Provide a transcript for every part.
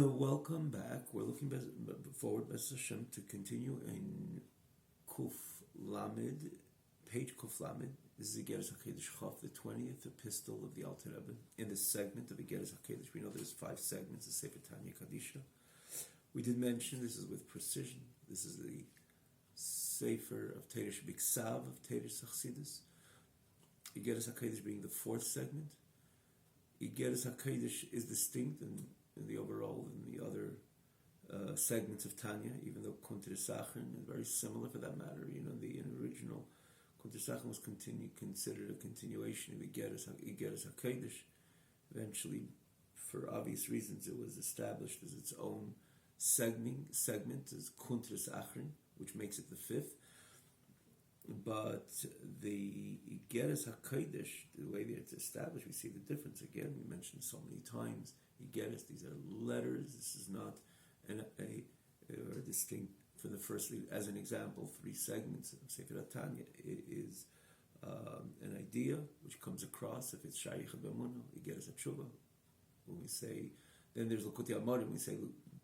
Welcome back. We're looking forward, B'ez Hashem, to continue in Kuf Lamed, page Kuf Lamed. This is Igeres HaKedesh Chaf, the 20th epistle of the Alter Rebbe. In this segment of Igeres HaKedesh, we know there's 5 segments, the Sefer Tanya Kadisha. We did mention this is with precision. This is the Sefer of Teresh Biksav of Teresh Chassidus. Igeres HaKedesh being the 4th segment. Igeres HaKedesh is distinct in the overall and the other segments of Tanya, even though Kunter Sachin is very similar for that matter. You know, the original Kunter Sachin was considered a continuation of Igeres HaKedesh. Eventually, for obvious reasons, it was established as its own segment as Kunter Sachin, which makes it the 5th. But the Igeres HaKodesh, the way that it's established, we see the difference. Again, we mentioned so many times, Igeres, these are letters. This is not a distinct, for the first, as an example, 3 segments of Sefer Tanya. It is an idea which comes across, if it's Shaykh B'Emunah, Igeres HaTshuva. When we say, then there's Likutei Amarim, we say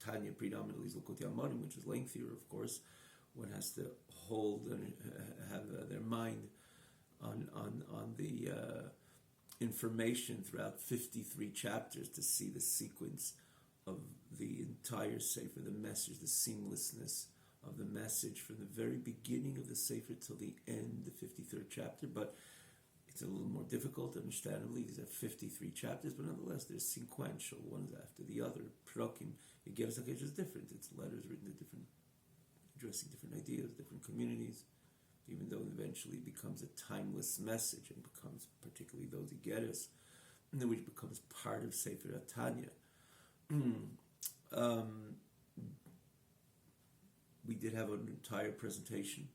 Tanya predominantly is Likutei Amarim, which is lengthier, of course. One has to hold and have their mind on the information throughout 53 chapters to see the sequence of the entire Sefer, the message, the seamlessness of the message from the very beginning of the Sefer till the end, the 53rd chapter. But it's a little more difficult, understandably. These are 53 chapters, but nonetheless, they're sequential, one after the other. Prakim, Igeres HaKedesh is different. It's letters written to different, addressing different ideas, different communities, even though it eventually becomes a timeless message and becomes particularly those Igeres, which becomes part of Sefer Tanya. We did have an entire presentation,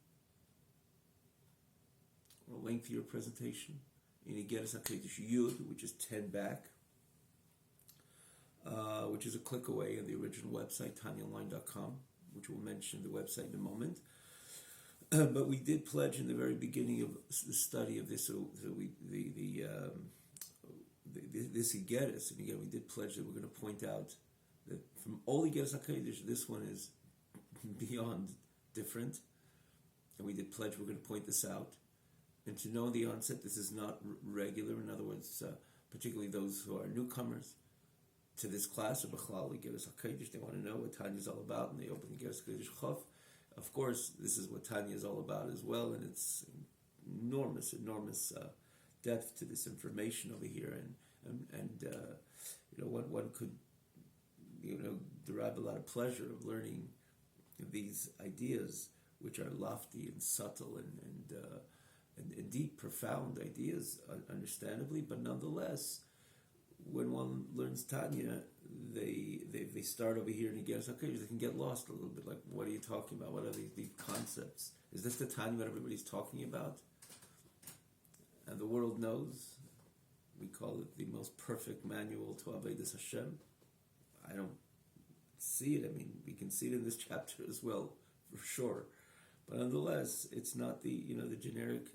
or a lengthier presentation, in Igeres HaKodesh Yud, which is 10 back, which is a click away on the original website, tanyaonline.com, which we'll mention the website in a moment. But we did pledge in the very beginning of the study of this, this Igeres, and again we did pledge that we're going to point out that from all Igeres HaKodesh, this one is beyond different, and we did pledge we're going to point this out, and to know in the onset this is not regular. In other words, particularly those who are newcomers to this class, or B'chlal Igeres HaKodesh, they want to know what Tanya is all about, and they open Igeres HaKodesh Chaf. Of course, this is what Tanya is all about as well, and it's enormous depth to this information over here, and you know, one could, you know, derive a lot of pleasure of learning these ideas, which are lofty and subtle and deep, profound ideas, understandably, but nonetheless, when one learns Tanya, they start over here in Igeres HaKodesh, they can get lost a little bit. Like, what are you talking about? What are these deep concepts? Is this the Tanya that everybody's talking about? And the world knows. We call it the most perfect manual to Avodas Hashem. I don't see it. I mean, we can see it in this chapter as well, for sure. But nonetheless, it's not the generic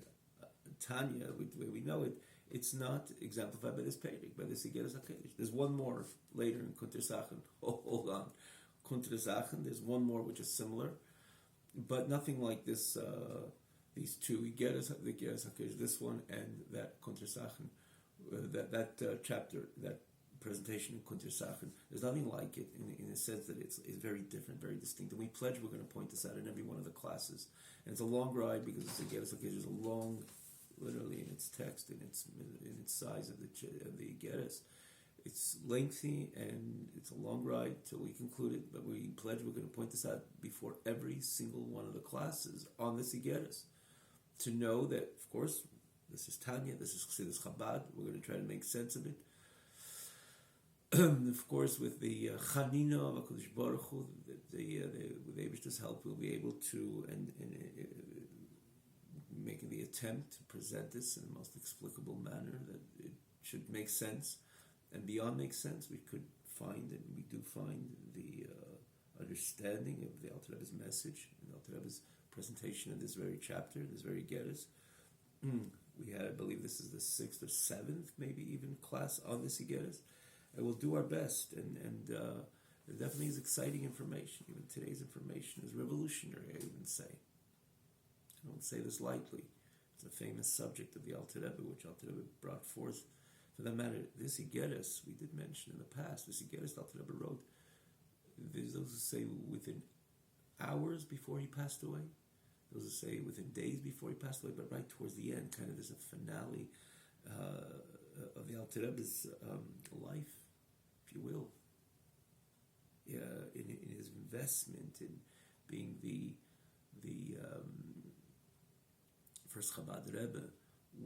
Tanya, the way we know it. It's not exemplified by this page, by this Igeres HaKodesh. There's one more later in Kunter Sachin. Hold on. Kunter Sachin, there's one more which is similar, but nothing like this, these 2 Igeres HaKodesh, this one and that Kunter Sachin, that chapter, that presentation in Kunter Sachin. There's nothing like it in the sense that it's very different, very distinct. And we pledge we're going to point this out in every one of the classes. And it's a long ride because it's Igeres HaKodesh is a long, literally in its text, in its size of the Igeres. It's lengthy and it's a long ride till we conclude it, but we pledge we're going to point this out before every single one of the classes on this Igeres, to know that, of course, this is Tanya, this is Chassidus Chabad. We're going to try to make sense of it. Of course, with the Chanina of HaKadosh Baruch Hu, with Eibishter's help, we'll be able to, and making the attempt to present this in the most explicable manner that it should make sense, and beyond make sense, we could find, and we do find, the understanding of the Alter Rebbe's message and the Alter Rebbe's presentation in this very chapter, this very Igeres. We had, I believe this is the 6th or 7th, maybe even class on this Igeres, and we'll do our best and There definitely is exciting information. Even today's information is revolutionary, I even say. I don't say this lightly. It's a famous subject of the Alter Rebbe, which Alter Rebbe brought forth. For that matter, this Igeres, we did mention in the past, this Igeres Alter Rebbe wrote, there's those who say within hours before he passed away, those who say within days before he passed away, but right towards the end, kind of as a finale of the Alter Rebbe's life, if you will, in his investment in being the first Chabad Rebbe,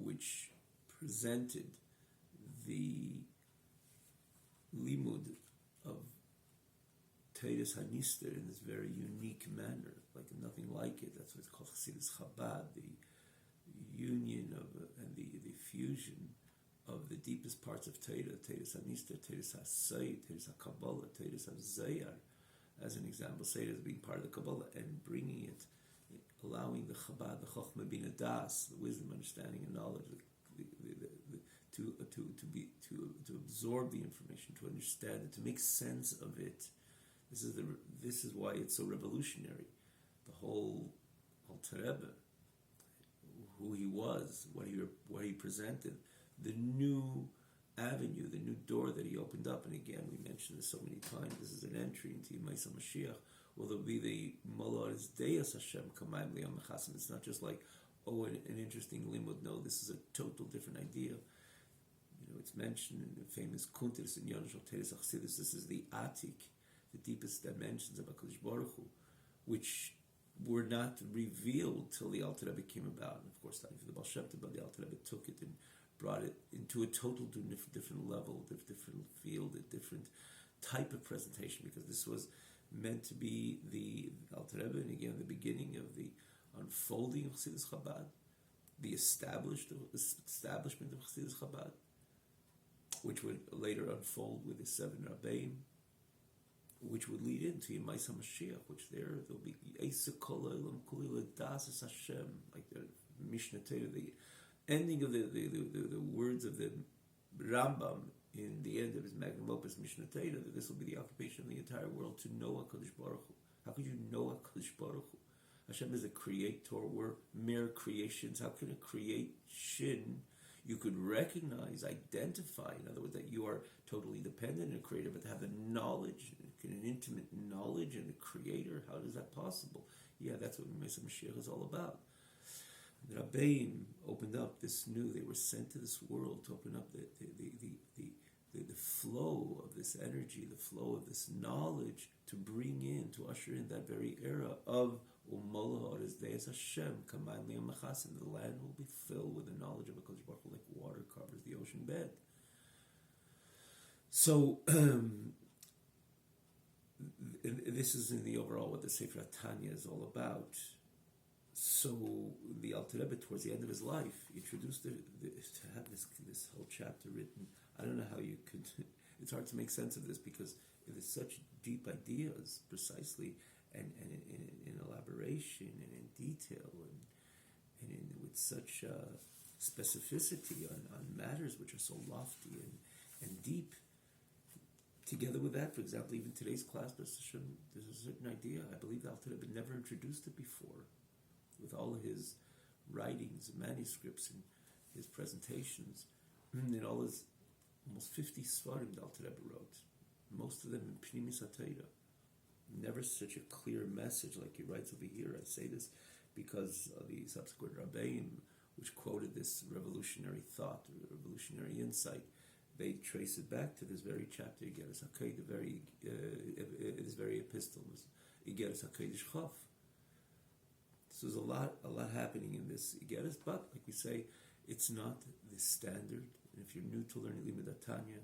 which presented the limud of Teres Hanister in this very unique manner, like nothing like it. That's what it's called Chassidus Chabad, the union of and the fusion of the deepest parts of Teres Hanister, Teres HaSay, Teres HaKabbalah, Teres HaZayar, as an example, Seder as being part of the Kabbalah, and bringing it, allowing the Chabad, the Chochmah Bina Das, the wisdom, understanding, and knowledge, to absorb the information, to understand it, to make sense of it. This is why it's so revolutionary. The whole Alter Rebbe, who he was, what he presented, the new avenue, the new door that he opened up. And again, we mentioned this so many times. This is an entry into Yemais HaMashiach. Well, there'll be the Molar Deus Hashem Kamayim Liam Mechasim. It's not just like, an interesting limud. No, this is a total different idea. It's mentioned in the famous Kuntis in Yonush Teres Achsidus. This is the Atik, the deepest dimensions of HaKadosh Baruch Hu, which were not revealed till the Alter Rebbe came about. And of course, not even the Baal Shem Tov, but the Alter Rebbe took it and brought it into a total different level, a different field, a different type of presentation, because this was meant to be the Alter Rebbe, and again, the beginning of the unfolding of Chassidus Chabad, the establishment of Chassidus Chabad, which would later unfold with the 7 Rabbeim, which would lead into Yemais HaMashiach, which there'll be Eisa Kol Olam Kuli L'das Hashem, like the Mishnah Torah, the ending of the words of the Rambam in the end of his magnum opus Mishnah Torah, that this will be the occupation of the entire world, to know HaKadosh Baruch Hu. How could you know HaKadosh Baruch Hu? Hashem is a creator. We're mere creations. How can a creation you could recognize, identify, in other words, that you are totally dependent on a creator, but to have the knowledge, an intimate knowledge and a creator, how is that possible? Yeah, that's what Mesa Mashiach is all about. The Rabbeim opened up this new, they were sent to this world to open up the flow of this energy, the flow of this knowledge, to bring in, to usher in that very era of Umola Oris Deis Hashem, Kamayim Liam Mechasim. The land will be filled with the knowledge of HaKadosh Baruch Hu like water covers the ocean bed. So, this is in the overall what the Sefer Tanya is all about. So the Alter Rebbe, towards the end of his life, introduced to have this whole chapter written. I don't know how you could. It's hard to make sense of this because it is such deep ideas, precisely, and in elaboration and in detail and with such specificity on matters which are so lofty and deep. Together with that, for example, even today's class, there's a certain idea. I believe the Alter Rebbe never introduced it before. With all of his writings, manuscripts, and his presentations, and all his almost 50 svarim the Alter Rebbe wrote, most of them in Pnimis HaTorah. Never such a clear message like he writes over here. I say this because of the subsequent Rabbeim, which quoted this revolutionary thought, revolutionary insight. They trace it back to this very chapter, Igeres HaKodesh, this very epistle, Igeres HaKodesh Chaf. So there's a lot happening in this Igeres, but like we say, it's not the standard. And if you're new to learning Limud Tanya,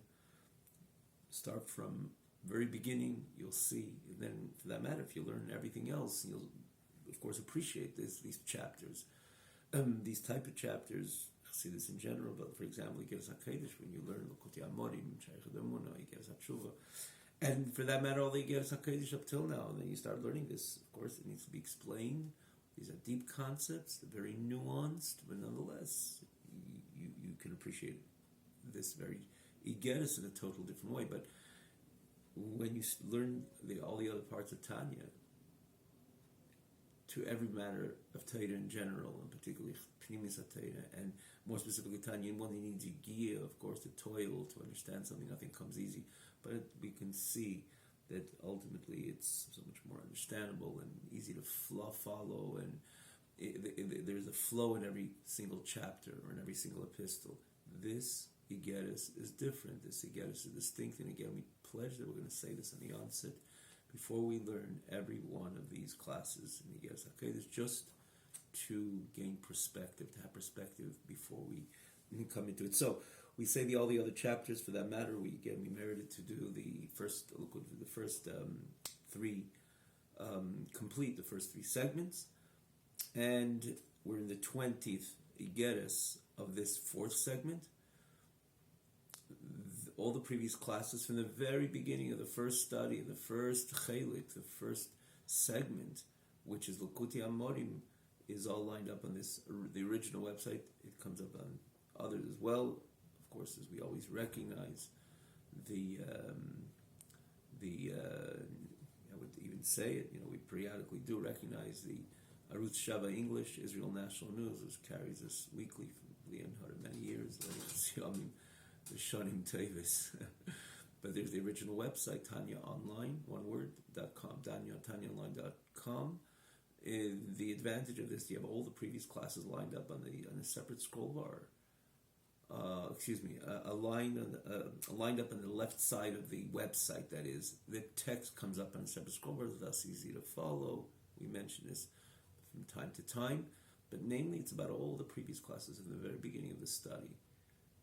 start from very beginning, you'll see. And then, for that matter, if you learn everything else, you'll, of course, appreciate these chapters. These type of chapters, I see this in general, but for example, Igeres HaKodesh, when you learn L'Kutei Amorim, Shaykhut Emunah, Igeres HaTshuva, and for that matter, all the Igeres HaKodesh up till now, and then you start learning this, of course, it needs to be explained. These are deep concepts, they're very nuanced, but nonetheless, you can appreciate this very Igeres in a total different way. But when you learn all the other parts of Tanya, to every matter of Torah in general, and particularly Pnimis Torah, and more specifically Tanya, one thing needs Yigiyah, of course, to toil, to understand something. Nothing comes easy, but we can see that ultimately it's so much more understandable and easy to follow, and there's a flow in every single chapter or in every single epistle. This Igeris is different. This Igeris is distinct, and again, we pledge that we're going to say this in the onset before we learn every one of these classes in Igeris HaKodesh, just to gain perspective, to have perspective before we come into it. So we say all the other chapters. For that matter, we merited to do the first three, complete the first three segments, and we're in the 20th Igeris of this fourth segment. All the previous classes from the very beginning of the first study, the first chelik, the first segment, which is Likutei Amorim, is all lined up on the original website. It comes up on others as well. Of course, as we always recognize, I would even say it, we periodically do recognize the Arutz Shava English, Israel National News, which carries us weekly for many years. The Shonim Tevis. But there's the original website, Tanya Online, one word, .com, TanyaOnline.com. The advantage of this, you have all the previous classes lined up on a separate scroll bar. Lined up on the left side of the website, that is. The text comes up on a separate scroll bar, thus easy to follow. We mention this from time to time. But namely, it's about all the previous classes in the very beginning of the study,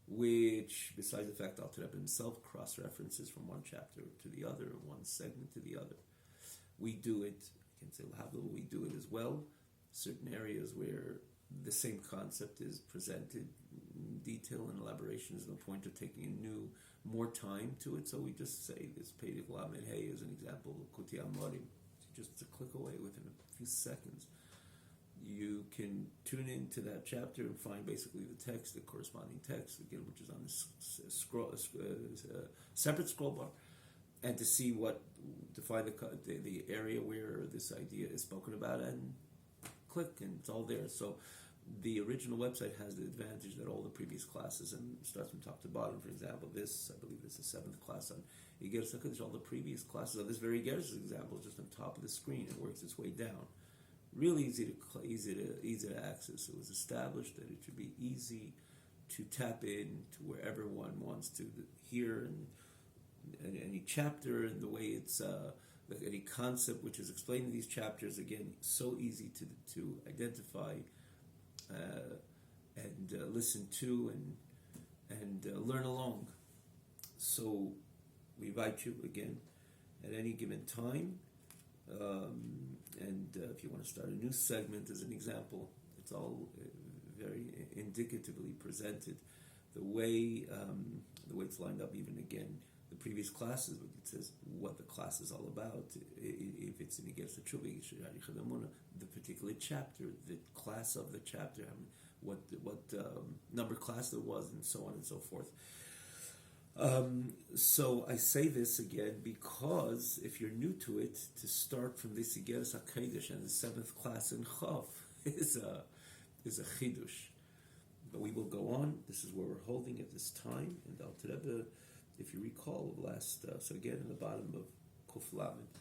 which, besides the fact Alter Rebbe himself cross-references from one chapter to the other, one segment to the other. We do it, I can say L'havdil, we do it as well. Certain areas where the same concept is presented in detail and elaboration, there's no point of taking more time to it, so we just say this Peidik Lamed Hey is an example of Likutei Amorim. Just a click away within a few seconds. You can tune into that chapter and find basically the text, the corresponding text, again, which is on this separate scroll bar, and to see to find the area where this idea is spoken about, and click, and it's all there. So the original website has the advantage that all the previous classes, and starts from top to bottom. For example, I believe this is the 7th class on Igeris HaKodesh. All the previous classes on this very Igeris example, just on top of the screen, it works its way down. Really easy to access. It was established that it should be easy to tap in to wherever one wants to hear, and any chapter, and the way it's any concept which is explained in these chapters. Again, so easy to identify and listen to and learn along. So we invite you again at any given time. And if you want to start a new segment, as an example, it's all very indicatively presented. The way it's lined up, even again, the previous classes, it says what the class is all about. If it's in Igeris HaTshuva, the particular chapter, the class of the chapter, what number class there was, and so on and so forth. So I say this again because if you're new to it, to start from this Igeris HaKodesh and the 7th class in Chav is a chidush. But we will go on. This is where we're holding at this time. And Alter Rebbe, if you recall, last so again in the bottom of Kuf Lamed,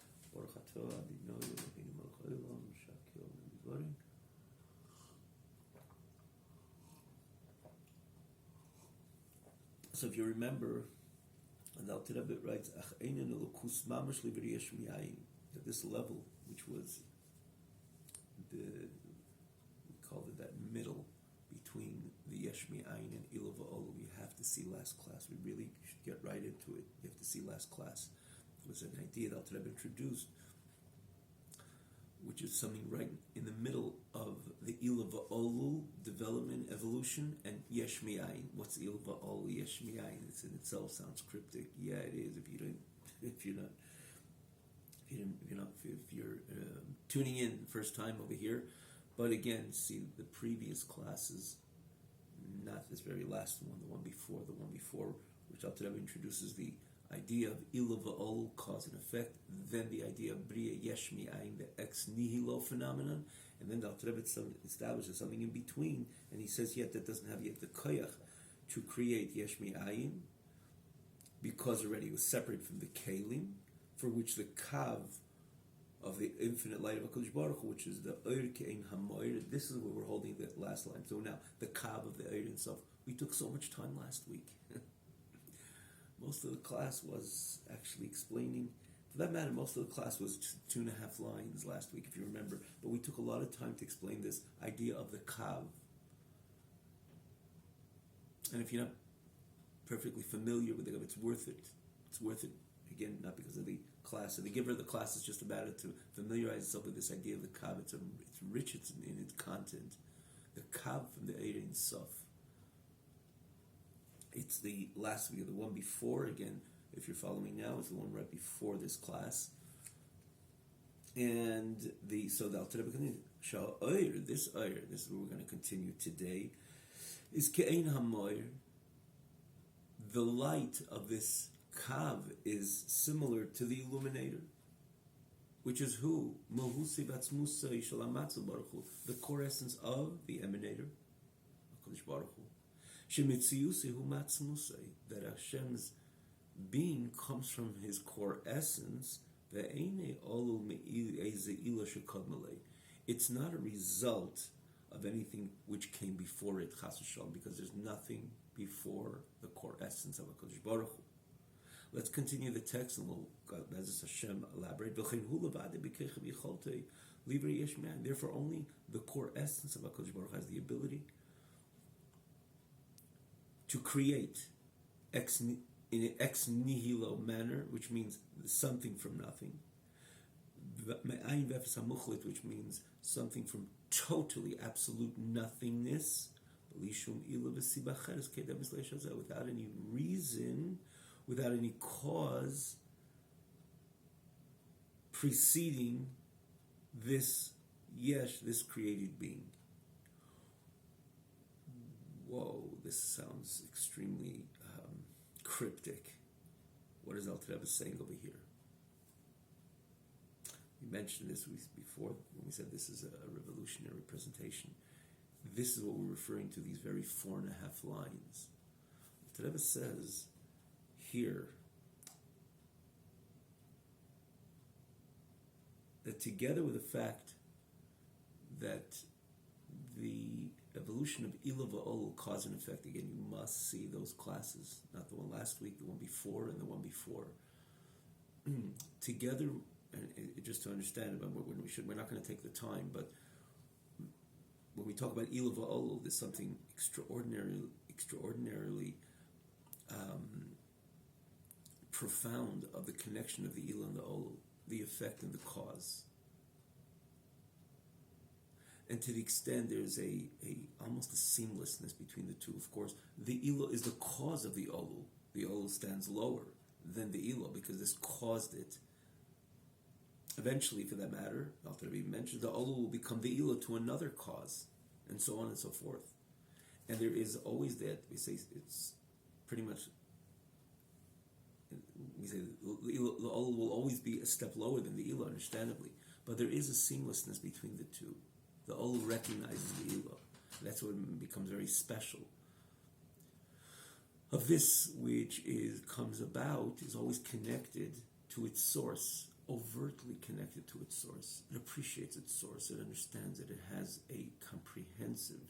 so if you remember, and Alter Rebbe writes, at this level, which was we called it that middle between the Yesh Mi'ayin and Ilu V'Olu. You have to see last class. We really should get right into it. You have to see last class. It was an idea that Alter Rebbe introduced, which is something right in the middle of the Ilu V'Olu development, evolution, and Yesh Mi'ayin. What's Ilu V'Olu, Yesh Mi'ayin? It's in itself sounds cryptic. Yeah, it is. If you're tuning in first time over here, but again, see the previous classes, not this very last one, the one before, which Alter Rebbe introduces the idea of ilah va'ol, cause and effect, then the idea of bria yesh mi'ayin, the ex nihilo phenomenon, and then the Alter Rebbe establishes something in between, and he says yet that doesn't have yet the koyach to create yesh mi'ayin, because already it was separate from the kelim, for which the kav of the infinite light of HaKadosh Baruch Hu, which is the Oir Ke'ein HaMoir. This is where we're holding the last line. So now, the Kav of the Oir itself. We took so much time last week. Most of the class was actually explaining, for that matter, most of the class was 2.5 lines last week, if you remember. But we took a lot of time to explain this idea of the Kav. And if you're not perfectly familiar with it, it's worth it. It's worth it. Again, not because of the class. So the giver of the class is just about it to familiarize itself with this idea of the kav. It's rich in its content. The kav from the Eir Ein Sof. It's the last week, the one before. Again, if you're following now, it's the one right before this class. And so the Alter Rebbe continues. Shal Oir, this is where we're going to continue today. Is Ke'ein HaMoir. The light of this Kav is similar to the illuminator, which is who? The core essence of the emanator, HaKadosh Baruch Hu. That Hashem's being comes from his core essence. It's not a result of anything which came before it, Chas v'Shalom, because there's nothing before the core essence of HaKadosh Baruch Hu. Let's continue the text and we'll, as Hashem, elaborate. Therefore, only the core essence of HaKadosh Baruch Hu has the ability to create in an ex nihilo manner, which means something from nothing. Which means something from totally absolute nothingness, without any reason, without any cause preceding this created being. Whoa, this sounds extremely cryptic. What is Alter Rebbe saying over here? We mentioned this before when we said this is a revolutionary presentation. This is what we're referring to, these very 4.5 lines. Alter Rebbe says here that together with the fact that the evolution of ilah va'ol, cause and effect, again, you must see those classes, not the one last week, the one before and the one before. Together, and just to understand, we're not going to take the time, but when we talk about ilah va'ol, there's something extraordinarily profound of the connection of the ilah and the ol, the effect and the cause. And to the extent there's a almost a seamlessness between the two. Of course, the ilah is the cause of the ol. The ol stands lower than the ilah because this caused it. Eventually, for that matter, Alter Rebbe mentioned, the ol will become the ilah to another cause, and so on and so forth. And there is always that, we say it's pretty much, we say the ol will always be a step lower than the ilah, understandably. But there is a seamlessness between the two. The ol recognizes the ilah. That's what becomes very special. Of this which comes about is always connected to its source, overtly connected to its source. It appreciates its source. It understands it. It has a comprehensive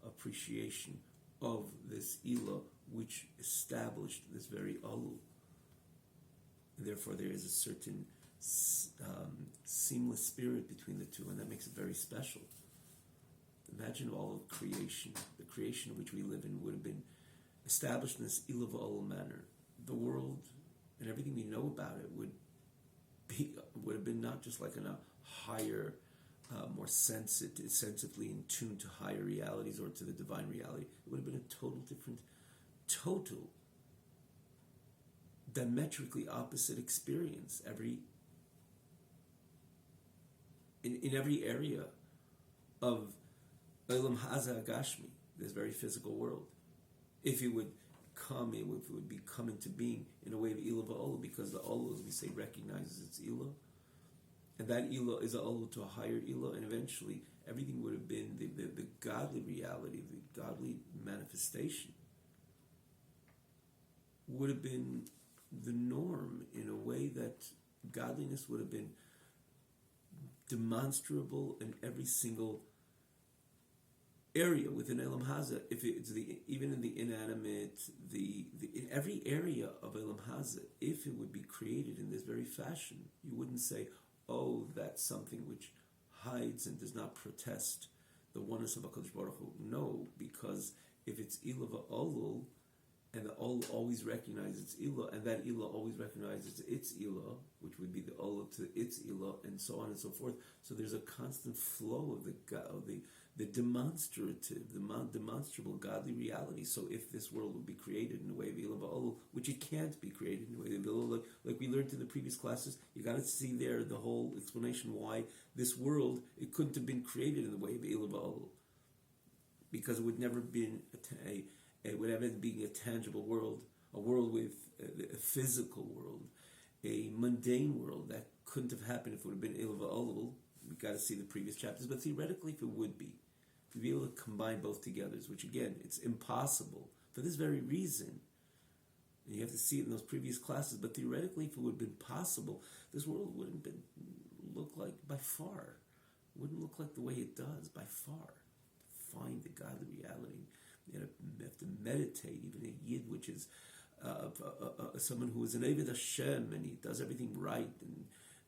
appreciation of this ilah which established this very olu. Therefore, there is a certain seamless spirit between the two, and that makes it very special. Imagine all of creation, the creation in which we live in would have been established in this ilah va'ol manner. The world and everything we know about it would have been not just like in a higher, more sensibly in tune to higher realities or to the divine reality. It would have been a total diametrically opposite experience in every area of Olam Haza Gashmi, this very physical world. If you would come, it would be come into being in a way of Ilah va'olah, because the Olah, as we say, recognizes its Ilah, and that Ilah is a Olah to a higher Ilah, and eventually everything would have been the godly reality, the godly manifestation would have been the norm, in a way that godliness would have been demonstrable in every single area within Elam Haza. If it's even in the inanimate, in every area of Elam Haza, if it would be created in this very fashion, you wouldn't say, "Oh, that's something which hides and does not protest the oneness of HaKadosh Baruch Hu." No, because if it's Ilah va'olul, and the Ol always recognizes its Ilah, and that Ilah always recognizes its Ilah, which would be the Olah to its Ilah, and so on and so forth. So there's a constant flow of the demonstrative, the demonstrable godly reality. So if this world would be created in a way of Ilah va'olul, which it can't be created in a way of Ilah, like we learned in the previous classes, you got to see there the whole explanation why this world, it couldn't have been created in the way of Ilah va'olul, because it would never have been whatever being a tangible world, a world with a physical world, a mundane world, that couldn't have happened if it would have been Ilah va'olul. We've got to see the previous chapters, but theoretically, if it would be, if we'd be able to combine both together, which again, it's impossible for this very reason, and you have to see it in those previous classes, but theoretically, if it would have been possible, this world wouldn't look like, by far, wouldn't look like the way it does, by far. Find the godly reality. You have to meditate, even a Yid, which is someone who is an Eved Hashem, and he does everything right,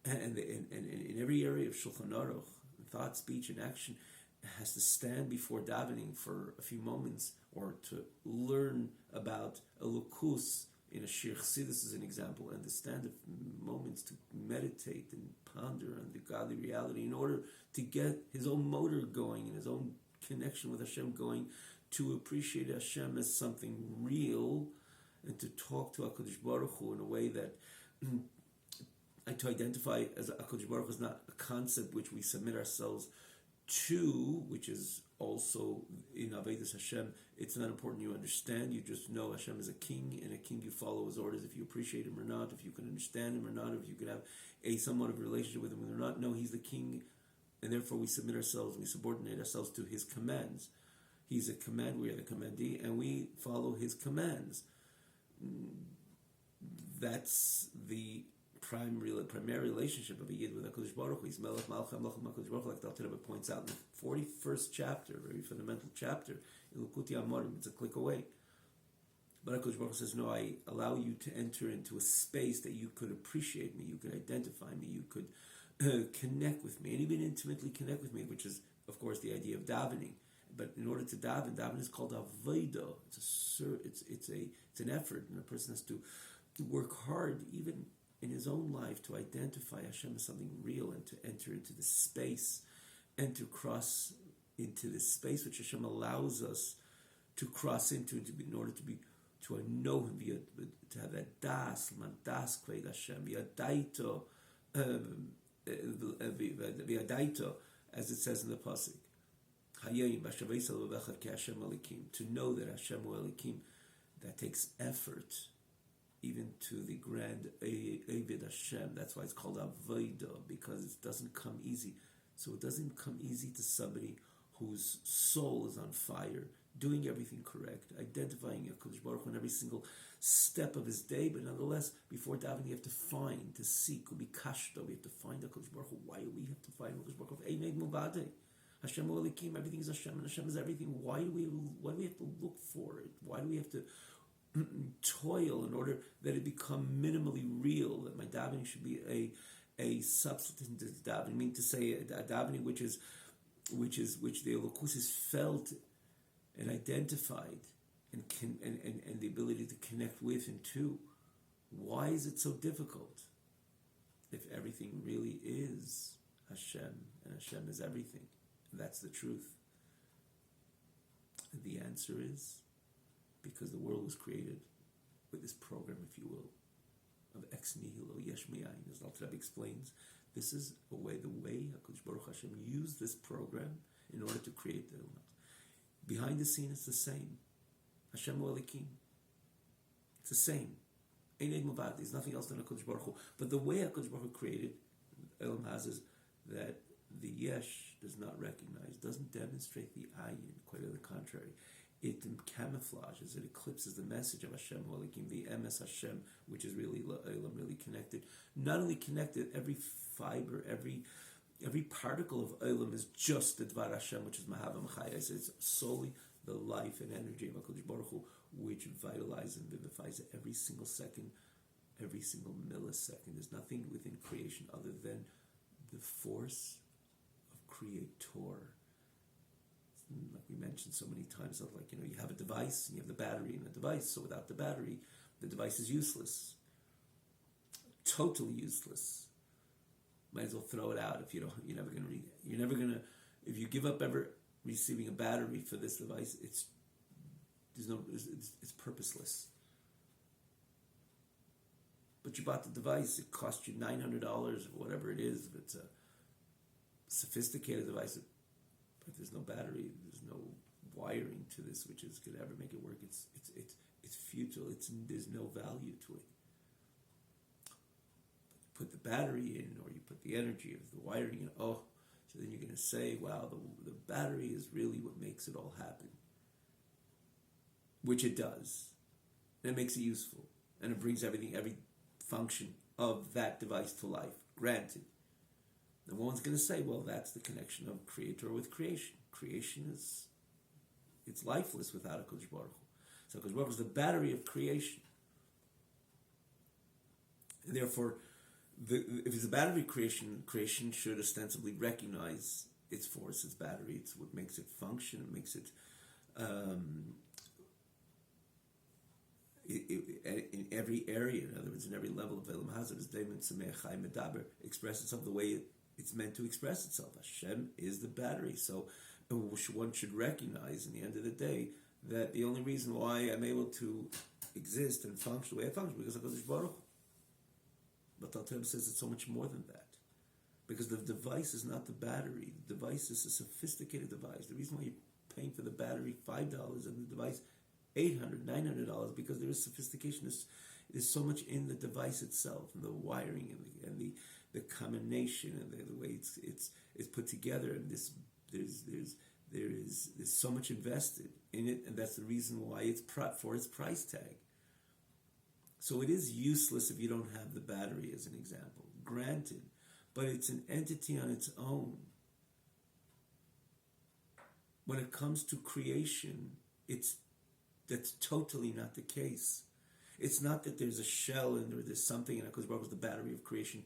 and in every area of Shulchan Aruch, thought, speech, and action, has to stand before davening for a few moments, or to learn about a lukus in a Shir Chassidus as an example, and to stand moments to meditate and ponder on the godly reality in order to get his own motor going and his own connection with Hashem going, to appreciate Hashem as something real, and to talk to HaKadosh Baruch Hu in a way that to identify as HaKadosh Baruch Hu is not a concept which we submit ourselves to, which is also in Avodas Hashem. It's not important you understand, you just know Hashem is a king, and a king you follow his orders if you appreciate him or not, if you can understand him or not, if you can have a somewhat of a relationship with him or not. No, he's the king, and therefore we submit ourselves, we subordinate ourselves to his commands. He's a command, we are the commandee, and we follow his commands. That's the primary relationship of a Yid with HaKadosh Baruch Hu. He's Melech Malcham Malcham HaKadosh Baruch Hu, like the Alter Rebbe points out in the 41st chapter, very fundamental chapter, in Lukuti Amorim, it's a click away. But HaKadosh Baruch Hu says, no, I allow you to enter into a space that you could appreciate me, you could identify me, you could connect with me, and even intimately connect with me, which is, of course, the idea of davening. But in order to daven is called avodah. It's an effort, and a person has to work hard, even in his own life, to identify Hashem as something real, and to enter into the space, and to cross into this space which Hashem allows us to cross into, in order to know Him, to have that das kved Hashem, v'adaito, as it says in the pasuk. To know that Hashem Elikim, that takes effort, even to the grand Eved Hashem. That's why it's called Avodah, because it doesn't come easy. So it doesn't come easy to somebody whose soul is on fire, doing everything correct, identifying HaKadosh Baruch Hu in every single step of his day, but nonetheless, before davening, you have to find, to seek, we have to find HaKadosh Baruch Hu. Why do we have to find HaKadosh Baruch Hu? Eined Mubadeh. Hashem Elikim, everything is Hashem, and Hashem is everything. Why do we have to look for it? Why do we have to toil in order that it become minimally real? That my davening should be a substitute davening. I mean to say a davening which the elokus is felt and identified, and the ability to connect with and to. Why is it so difficult if everything really is Hashem, and Hashem is everything? That's the truth. And the answer is because the world was created with this program, if you will, of ex nihilo yesh me'ayin, as Alter Rebbe explains. This is the way HaKadosh Baruch Hashem used this program in order to create the Ummah. Behind the scene, it's the same. Hashem Elikim. It's the same. There's nothing else than HaKadosh Baruch Hu. But the way HaKadosh Baruch Hu created Elam has is that the yesh does not recognize, doesn't demonstrate the ayin. Quite on the contrary, it camouflages, it eclipses the message of Hashem Holikim, the emes Hashem, which is really Elam, really connected. Not only connected, every fiber, every particle of Elam is just the Dvar Hashem, which is Mahava Machayas. It's solely the life and energy of HaKadosh Baruch Hu, which vitalizes and vivifies it every single second, every single millisecond. There's nothing within creation other than the force of Creator. Like we mentioned so many times, like, you have a device and you have the battery in the device. So without the battery, the device is useless, totally useless. Might as well throw it out if you're never going to read it. You're never going to, if you give up ever receiving a battery for this device, it's purposeless. But you bought the device, it cost you $900 or whatever it is. If it's a sophisticated device, but there's no battery, there's no wiring to this, which is going to ever make it work. It's futile. There's no value to it. Put the battery in, or you put the energy of the wiring in. So then you're going to say, wow, the battery is really what makes it all happen. Which it does. And it makes it useful. And it brings every function of that device to life. Granted. No one's going to say, well, that's the connection of Creator with creation. Creation it's lifeless without a HaKadosh Baruch Hu. So HaKadosh Baruch Hu is the battery of creation. And therefore, if it's a battery of creation should ostensibly recognize its force, its battery. It's what makes it function. It makes it, in every area, in other words, in every level of Elam Hazard, as David Sameach Chai Medaber express itself the way it's meant to express itself. Hashem is the battery. So one should recognize, in the end of the day, that the only reason why I'm able to exist and function the way I function is because of HaKadosh Baruch Hu. But Al Torah says it's so much more than that. Because the device is not the battery. The device is a sophisticated device. The reason why you're paying for the battery $5 and the device $800, $900, because there is sophistication. There's so much in the device itself, and the wiring and the combination and the way it's put together. And there's so much invested in it, and that's the reason why it's for its price tag. So it is useless if you don't have the battery, as an example. Granted, but it's an entity on its own. When it comes to creation, that's totally not the case. It's not that there's a shell and there's something, and because Baruch is the battery of creation.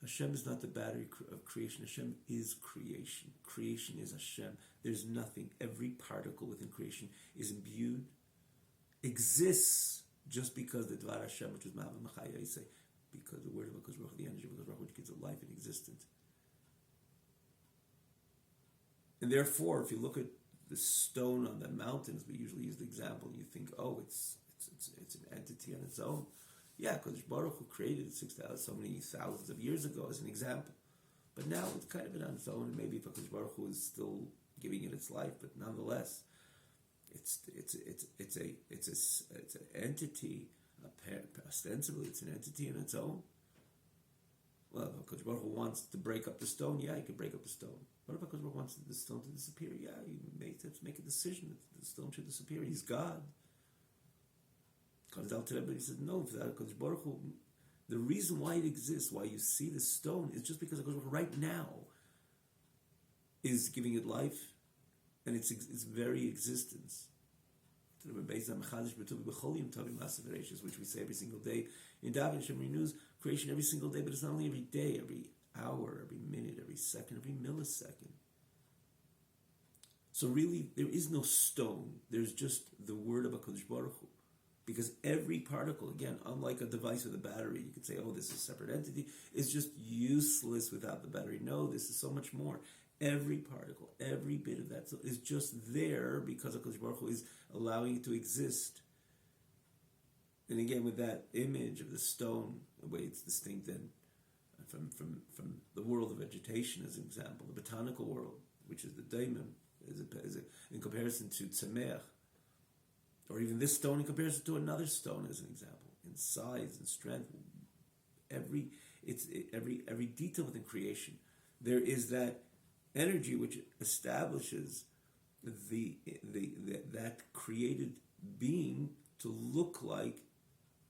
Hashem is not the battery of creation. Hashem is creation. Creation is Hashem. There's nothing. Every particle within creation is imbued, exists, just because the Dvar Hashem, which is Ma'ava Machaya, say, because the word of HaKadosh Baruch Hu, the energy of HaKadosh Baruch Hu, which gives it life and existence. And therefore, if you look at the stone on the mountains, we usually use the example, you think, it's an entity on its own. Yeah, HaKadosh Baruch Hu created it so many thousands of years ago as an example. But now it's kind of on its own, and maybe if HaKadosh Baruch Hu is still giving it its life, but nonetheless, it's an entity. Ostensibly, it's an entity on its own. Well, if HaKadosh Baruch Hu wants to break up the stone, yeah, he can break up the stone. What if HaKadosh Baruch Hu wants the stone to disappear? Yeah, he may have to make a decision that the stone should disappear. He's God. Comes down to that, but he says, no, if HaKadosh Baruch Hu, the reason why it exists, why you see the stone, is just because HaKadosh Baruch Hu right now is giving it life, and its very existence. Which we say every single day. In Daven, Hashem renews creation every single day, but it's not only every day, every hour, every minute, every second, every millisecond. So really, there is no stone. There's just the word of HaKadosh Baruch Hu. Because every particle, again, unlike a device with a battery, you could say, this is a separate entity. It's just useless without the battery. No, this is so much more. Every particle, every bit of that is just there because HaKadosh Baruch Hu is allowing it to exist. And again, with that image of the stone, the way it's distinct then from the world of vegetation, as an example, the botanical world, which is the daimon, in comparison to tzameach, or even this stone in comparison to another stone, as an example, in size and strength. Every detail within creation, there is that energy which establishes that created being to look like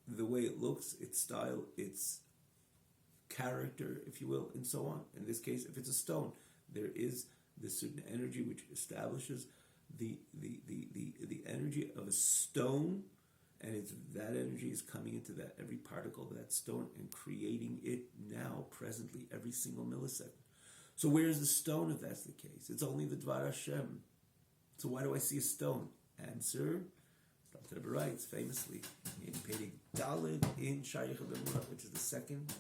the way it looks, its style, its character, if you will, and so on. In this case, if it's a stone, there is this certain energy which establishes the energy of a stone, and it's that energy is coming into that every particle of that stone and creating it now, presently, every single millisecond. So where is the stone if that's the case? It's only the Dvar Hashem. So why do I see a stone? Answer, Dr. Rebbe writes famously in Pedig Daled in Shayich B'Emunah, which is the second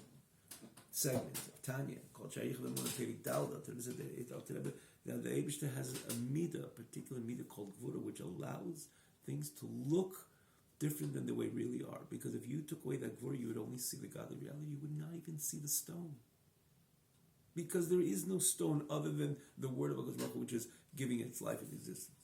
segment of Tanya, called Shayich B'Emunah Pedig Daled. The Eibishter has a midah, a particular midah called Gvura, which allows things to look different than the way they really are. Because if you took away that Gvura, you would only see the godly reality. You would not even see the stone. Because there is no stone other than the word of HaKadosh Baruch Hu, which is giving its life and existence.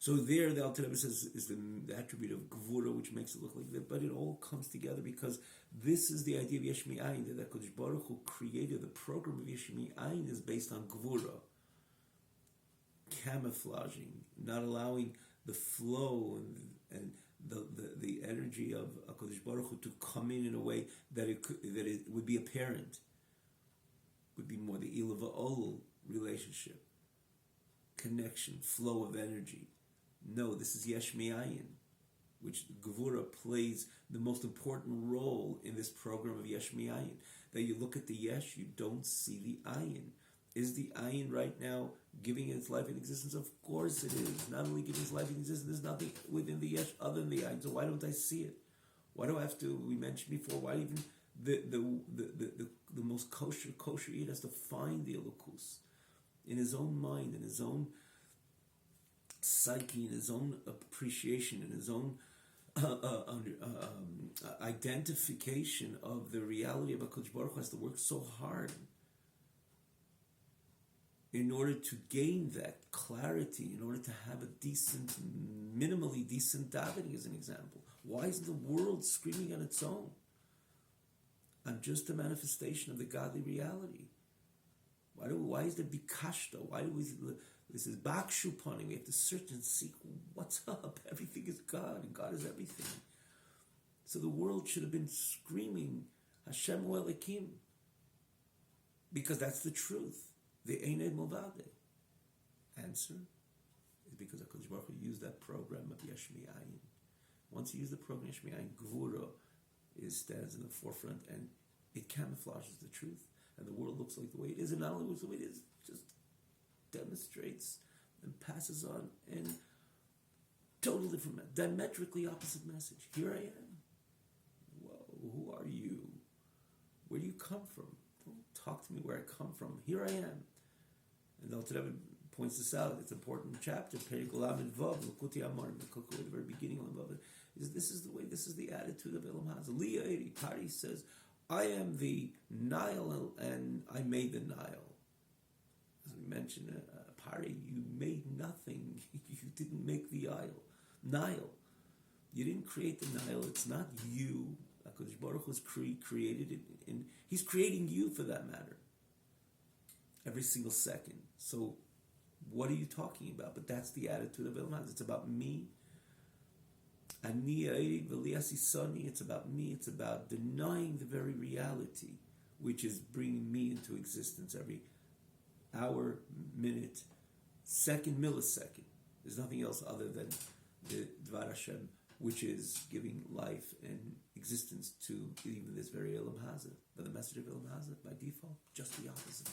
So there, the Alter Rebbe says, is the attribute of Gvura, which makes it look like that. But it all comes together because this is the idea of Yesh Mi'ayin, that HaKadosh Baruch Hu created. The program of Yesh Mi'ayin is based on Gvura. Camouflaging, not allowing the flow and the energy of HaKadosh Baruch Hu to come in a way that it would be apparent. Would be more the Ilah Va'ol relationship, connection, flow of energy. No, this is Yesh Mi'ayin, which Gevura plays the most important role in this program of Yesh Mi'ayin. That you look at the Yesh, you don't see the Ayin. Is the Ayin right now giving its life and existence? Of course it is. Not only giving its life and existence, there's nothing within the Yesh other than the Ayin. So why don't I see it? Why do I have to, we mentioned before, why even the most kosher Yid has to find the Elokus in his own mind, in his own psyche, in his own appreciation, in his own identification of the reality of HaKadosh Baruch Hu, has to work so hard in order to gain that clarity, in order to have a decent, minimally decent davening, as an example. Why isn't the world screaming on its own? I'm just a manifestation of the godly reality. Why is there bikashta? Why do we? This is bakshupani. We have to search and seek what's up. Everything is God, and God is everything. So the world should have been screaming Hashem Hu Elokim, because that's the truth. The Eined Movade. Answer is because HaKadosh Baruch Hu used that program of Yesh Mi'ayin. Once you use the program of Yesh Mi'ayin, Gvura stands in the forefront, and it camouflages the truth, and the world looks like the way it is, and not only looks the way it is, just demonstrates and passes on in totally different, diametrically opposite message. Here I am. Whoa, who are you? Where do you come from? Don't talk to me where I come from. Here I am. And the Alter Rebbe points this out. It's an important chapter. Perik Lamed Vav, L'kuti Amar, the very beginning of Vav. This is the way. This is the attitude of Elam Hazah. Leah Eri Pari says, "I am the Nile, and I made the Nile." As we mentioned, Pari, you made nothing. You didn't make the Nile. You didn't create the Nile. It's not you. HaKadosh Baruch Hu created it, and He's creating you for that matter. Every single second. So, what are you talking about? But that's the attitude of Elam Hazah. It's about me. It's about me. It's about denying the very reality which is bringing me into existence every hour, minute, second, millisecond. There's nothing else other than the Dvar Hashem, which is giving life and existence to even this very Elam Hazah. But the message of Elam Hazah, by default, just the opposite.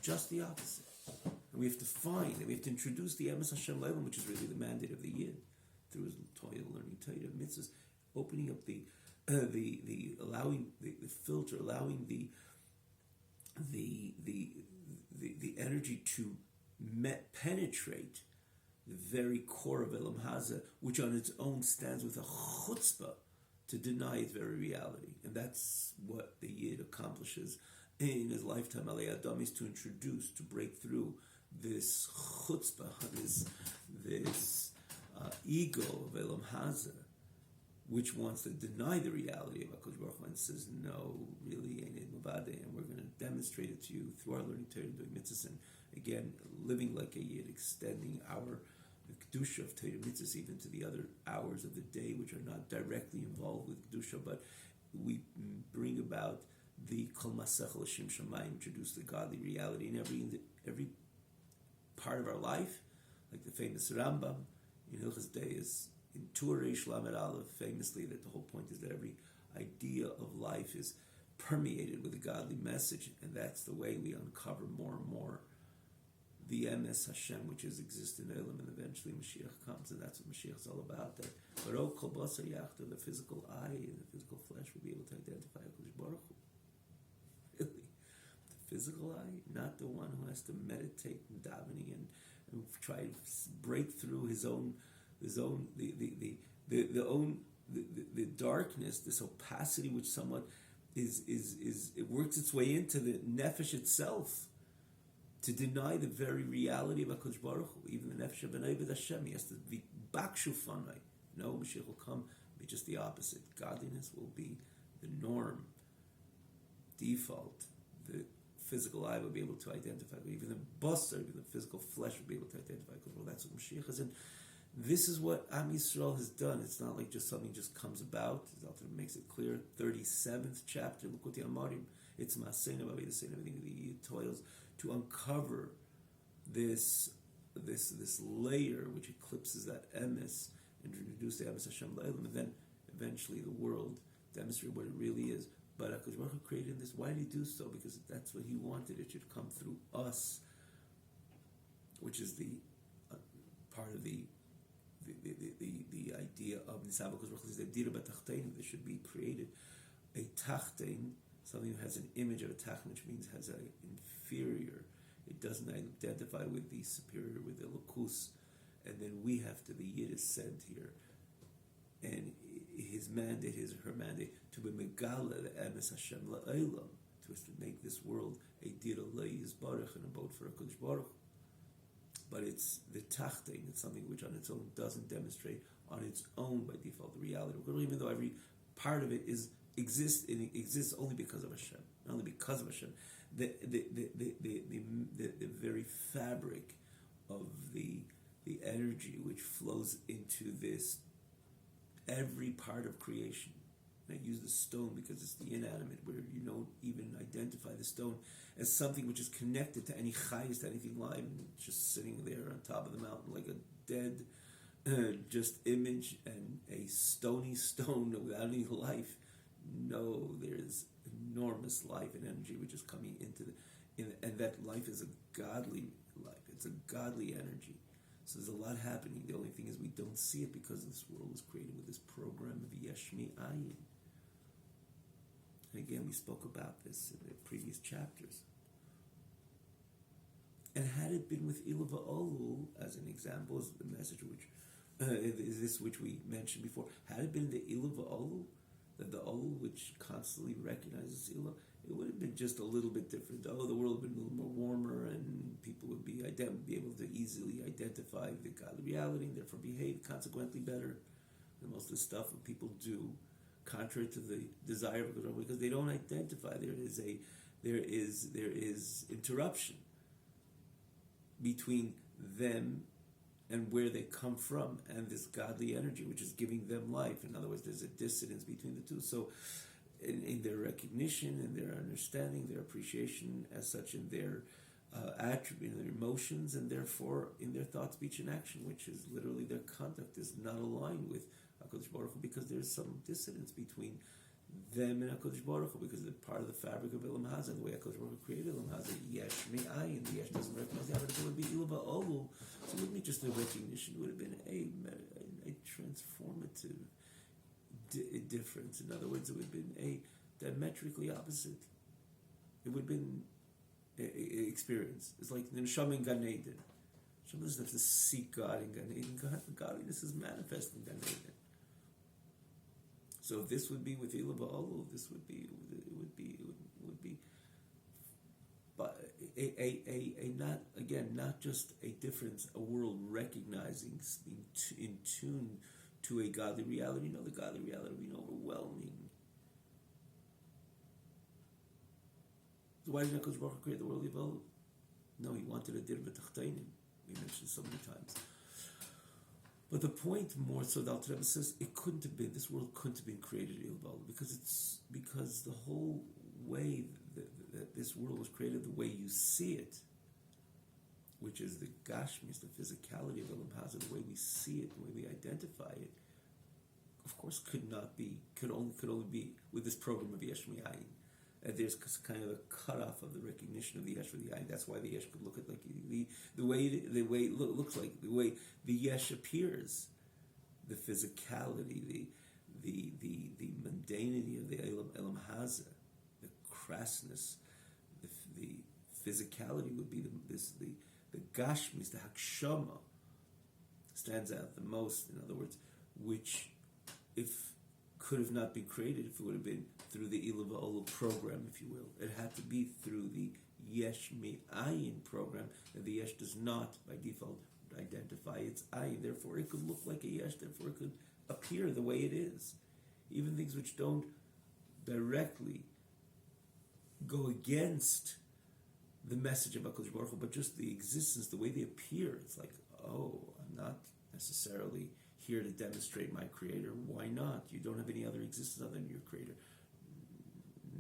Just the opposite. And we have to find, and we have to introduce the Emes Hashem Le'elam, which is really the mandate of the Yid, through his Torah, learning Torah, mitzvahs, opening up the allowing the filter, allowing the energy to penetrate the very core of Elam Hazah, which on its own stands with a chutzpah to deny its very reality. And that's what the Yid accomplishes in his lifetime. Alei Adam is to introduce, to break through this chutzpah, this ego of Elam Haza, which wants to deny the reality of HaKadosh Baruch Hu and says, no, really, ain't it Mavade, and we're going to demonstrate it to you through our learning Torah and doing mitzvahs, and again, living like a Yid, extending our Kedusha of Torah mitzvahs even to the other hours of the day, which are not directly involved with Kedusha, but we bring about the Kol Masech L'Shem Shamayim, introduce the godly reality in every part of our life, like the famous Rambam in Hilchos Deis, in Tur Reish Lamed Aleph, famously, that the whole point is that every idea of life is permeated with a godly message, and that's the way we uncover more and more the Emes Hashem, which is exist in Elam, and eventually Mashiach comes, and that's what Mashiach is all about. That Baro Kol Basar Yachta, the physical eye and the physical flesh will be able to identify HaKadosh Baruch Hu. Really, the physical eye, not the one who has to meditate and davening and try to break through the darkness, this opacity which somewhat is it works its way into the nefesh itself to deny the very reality of HaKadosh Baruch Hu. Even the nefesh of an Eved Hashem, he has to be bakshu fanai. No, Mashiach will come, be just the opposite. Godliness will be the norm, default. The physical eye will be able to identify, even the basar, even the physical flesh will be able to identify. Well, that's what Mashiach is. And this is what Am Yisrael has done. It's not like just something just comes about. The Alter makes it clear. 37th chapter, Lukuti Amarim. It's Masein of Avedis, everything the toils to uncover this layer which eclipses that emes and introduce the emes Hashem Le'elam, and then eventually the world demonstrate what it really is. But HaKadosh Baruch Hu created this. Why did he do so? Because that's what he wanted. It should come through us, which is the part of the idea of Nisav HaKadosh Baruch Hu is the idea about Tachtein. There should be created a Tachtein, something that has an image of a Tachtein, which means has an inferior. It doesn't identify with the superior, with the Lukus. And then we have to, the Yid is sent here. And his mandate, her mandate, to be Megala, the Emes Hashem La'elam, to make this world a Dir Alei Yizbarach, an abode for HaKadosh Baruch. But it's the Tachtein, it's something which on its own doesn't demonstrate on its own by default the reality of God, even though every part of it exists only because of Hashem, not only because of Hashem. The very fabric of the energy which flows into this every part of creation. And I use the stone because it's the inanimate, where you don't even identify the stone as something which is connected to any chayis, to anything live, and it's just sitting there on top of the mountain like a dead just image and a stony stone without any life. No, there's enormous life and energy which is coming into and that life is a godly life. It's a godly energy. So there's a lot happening. The only thing is we don't see it because this world was created with this program of Yeshmi Ayin. And again, we spoke about this in the previous chapters. And had it been with Ilu Va'olu, as an example, is the message which is this which we mentioned before. Had it been the Ilu Va'olu, that the Olu which constantly recognizes Ilu, it would have been just a little bit different. The world would have been a little more warmer, and people would be able to easily identify the godly reality, and therefore behave consequently better than most of the stuff that people do, contrary to the desire of God, because they don't identify. There is interruption between them and where they come from, and this godly energy which is giving them life. In other words, there's a dissonance between the two. So in their recognition, in their understanding, their appreciation as such, in their attribute, in their emotions, and therefore in their thought, speech, and action, which is literally their conduct is not aligned with HaKadosh Baruch Hu, because there's some dissonance between them and HaKadosh Baruch Hu, because they're part of the fabric of Elam Haza, and the way HaKadosh Baruch Hu created Elam Haza, Yesh Me'ayin, the Yesh doesn't recognize the other, it would be Ilu Va'olu, so it wouldn't be just a recognition, it would have been a transformative difference. In other words, it would have been a diametrically opposite. It would have been a experience. It's like the Neshama in Gan Eden. Neshama doesn't have to seek God in Gan Eden. Godliness is manifest in Gan Eden. So if this would be with Ilu Va'olu, this would be, but a not, again, not just a difference, a world recognizing, being in tune to a godly reality. No, the godly reality being overwhelming. So why did HaKadosh Baruch Hu create the world Yivolu? No, he wanted a dir b'tachtainim. We mentioned so many times. But the point more so, the Alter Rebbe says, this world couldn't have been created Yivolu, because the whole way that this world was created, the way you see it, which is the gashmis, the physicality of Elam Hazah, the way we see it, the way we identify it, of course could only be with this program of Yesh Mi'ayin. There's kind of a cutoff of the recognition of the Yesh for the Ayin. That's why the Yesh could look at like the way it looks like, the way the Yesh appears, the physicality, the mundanity of the Elam Hazah, the crassness, the physicality would be the gashmis, the hakshama stands out the most. In other words, which if could have not been created, if it would have been through the Ilah V'Olah program, if you will. It had to be through the Yesh Mi'ayin program, and the Yesh does not, by default, identify its Ayin. Therefore, it could look like a Yesh, therefore it could appear the way it is. Even things which don't directly go against the message of HaKadosh Baruch Hu, but just the existence, the way they appear. It's like, oh, I'm not necessarily here to demonstrate my Creator. Why not? You don't have any other existence other than your Creator.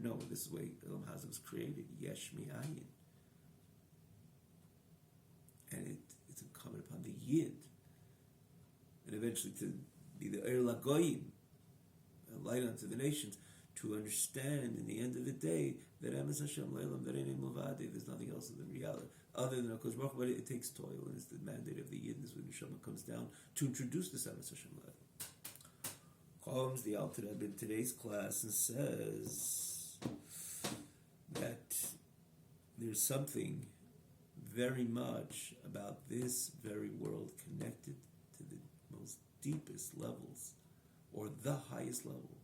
No, this is the way Elam Hazah was created, Yesh Mi'ayin. And it's incumbent upon the Yid, and eventually to be the Eir Lagoyim, a light unto the nations, to understand in the end of the day that Emes Hashem Leilam, that Ein Muvadi, there's nothing else than reality, other than HaKadosh Baruch Hu, but it takes toil, and it's the mandate of the Yid, this when Neshama comes down to introduce this Emes Hashem Leilam. Comes the Alter Rebbe in today's class and says that there's something very much about this very world connected to the most deepest levels, or the highest level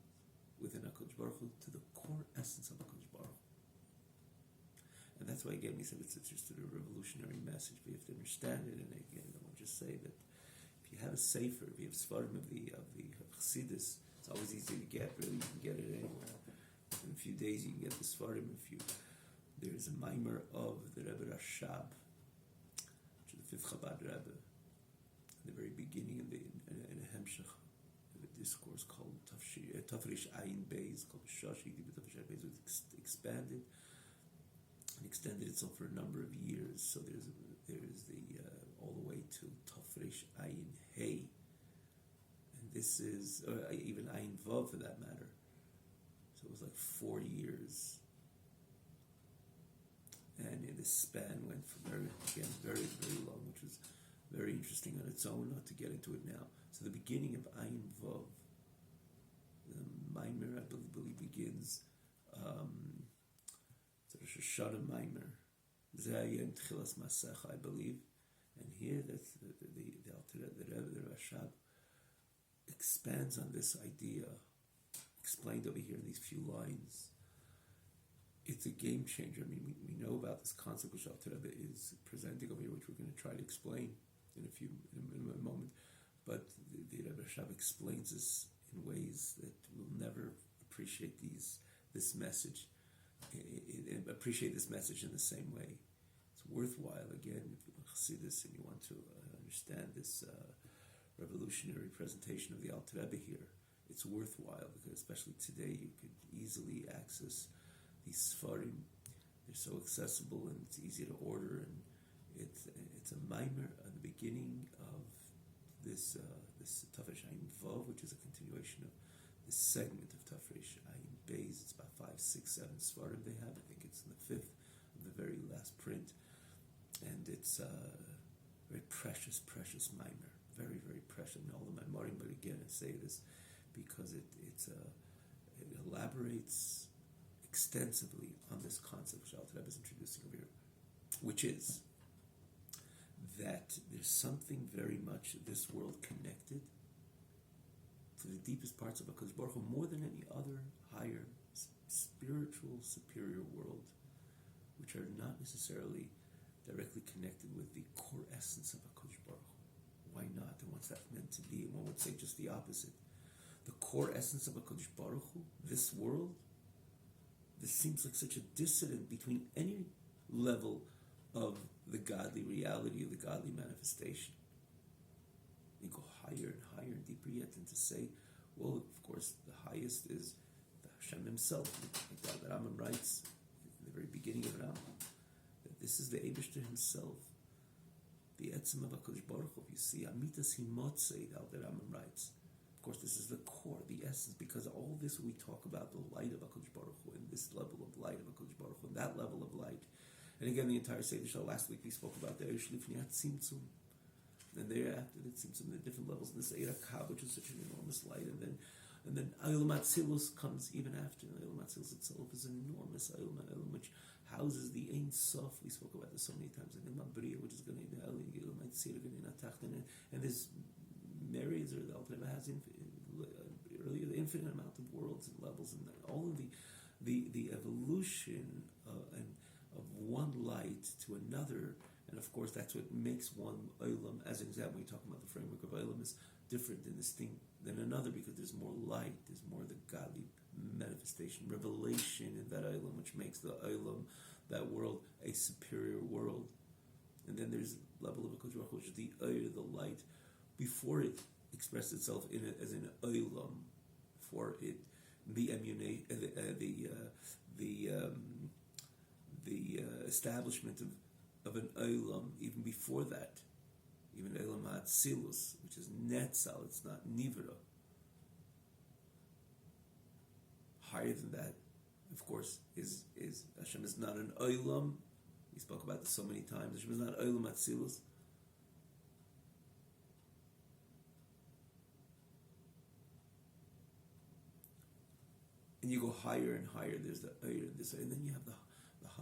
within HaKadosh Baruch Hu, to the core essence of HaKadosh Baruch Hu. And that's why, again, we said it's just a revolutionary message. We have to understand it. And again, I want to just say that if you have a sefer, if you have Sfarim of the Chassidus, it's always easy to get. Really, you can get it anywhere. In a few days, you can get the Sfarim. There's a mimer of the Rebbe Rashab, which is the fifth Chabad Rebbe, in the very beginning in a Hemshech, a discourse called Tafresh Ayin Beis, called Shashi. Tafresh Ayin Beis was expanded and extended itself for a number of years. So there's the all the way to Tafresh Ayin Hey, and this is even Ayin Vav for that matter. So it was like 4 years, and this span went from very, very long, which was very interesting on its own. Not to get into it now. So the beginning of Ayin Vav, the Maimer, I believe begins. It's a Rosh Hashanah Maimer, Zayim Tchilas Masecha, I believe, and here that's the Rashab expands on this idea, explained over here in these few lines. It's a game changer. I mean, we know about this concept which Alter Rebbe is presenting over here, which we're going to try to explain in a moment. But the Rebbe Rashab explains this in ways that we'll never appreciate this message. Appreciate this message in the same way. It's worthwhile, again, if you see this and you want to understand this revolutionary presentation of the Alter Rebbe here. It's worthwhile because especially today you could easily access these Sfarim. They're so accessible and it's easy to order, and it's a mimer at the beginning of this Tafresh Ayin Vav, which is a continuation of this segment of Tafresh Ayin Beis. It's about 5, 6, 7 Sfarim they have. I think it's in the 5th of the very last print, and it's a very precious mimer, very, very precious. I mean, all the memorim, but again, I say this because it elaborates extensively on this concept which Alter Rebbe is introducing over here, which is that there's something very much of this world connected to the deepest parts of HaKadosh Baruch Hu more than any other higher spiritual superior world, which which are not necessarily directly connected with the core essence of HaKadosh Baruch Hu. Why not? And what's that meant to be? And one would say just the opposite. The core essence of HaKadosh Baruch Hu, this world, this seems like such a dissident between any level of the godly reality, of the godly manifestation. You go higher and higher and deeper yet, and to say, well, of course, the highest is the Hashem himself. Like that Rambam writes in the very beginning of Rambam, that this is the Eibishter himself, the Etzem of HaKadosh Baruch Hu. You see, Amitas Himotzei, the Rambam writes. Of course, this is the core, the essence, because all this we talk about, the light of HaKadosh Baruch Hu, and this level of light of HaKadosh Baruch Hu, and that level of light. And again, the entire Seder Shal, last week we spoke about the Eishlifniat Tzimtzum, and thereafter the Tzimtzum, the different levels, and this Eir HaKav, which is such an enormous light, and then Olam Atzilus comes even after. Olam Atzilus itself is an enormous Olam which houses the Ein Sof. We spoke about this so many times, and Olam Bria, which is going to be the Olam Atzilus, and there's myriads, or the Alter has earlier the infinite amount of worlds and levels, and all of the evolution of one light to another, and of course that's what makes one Olam, as an example, when you're talking about the framework of Olam, is different and distinct than another because there's more light, there's more the godly manifestation, revelation in that Olam, which makes the Olam, that world, a superior world. And then there's a level of HaKadosh Baruch Hu, which is the Oyer, the light, before it expressed itself as an Olam, for it, the establishment of an Olam, even before that, even Olam HaAtzilus, which is Netzal, it's not Nivra. Higher than that, of course, is Hashem is not an Olam. We spoke about this so many times. Hashem is not Olam HaAtzilus. And you go higher and higher. There's the Eir, and then you have the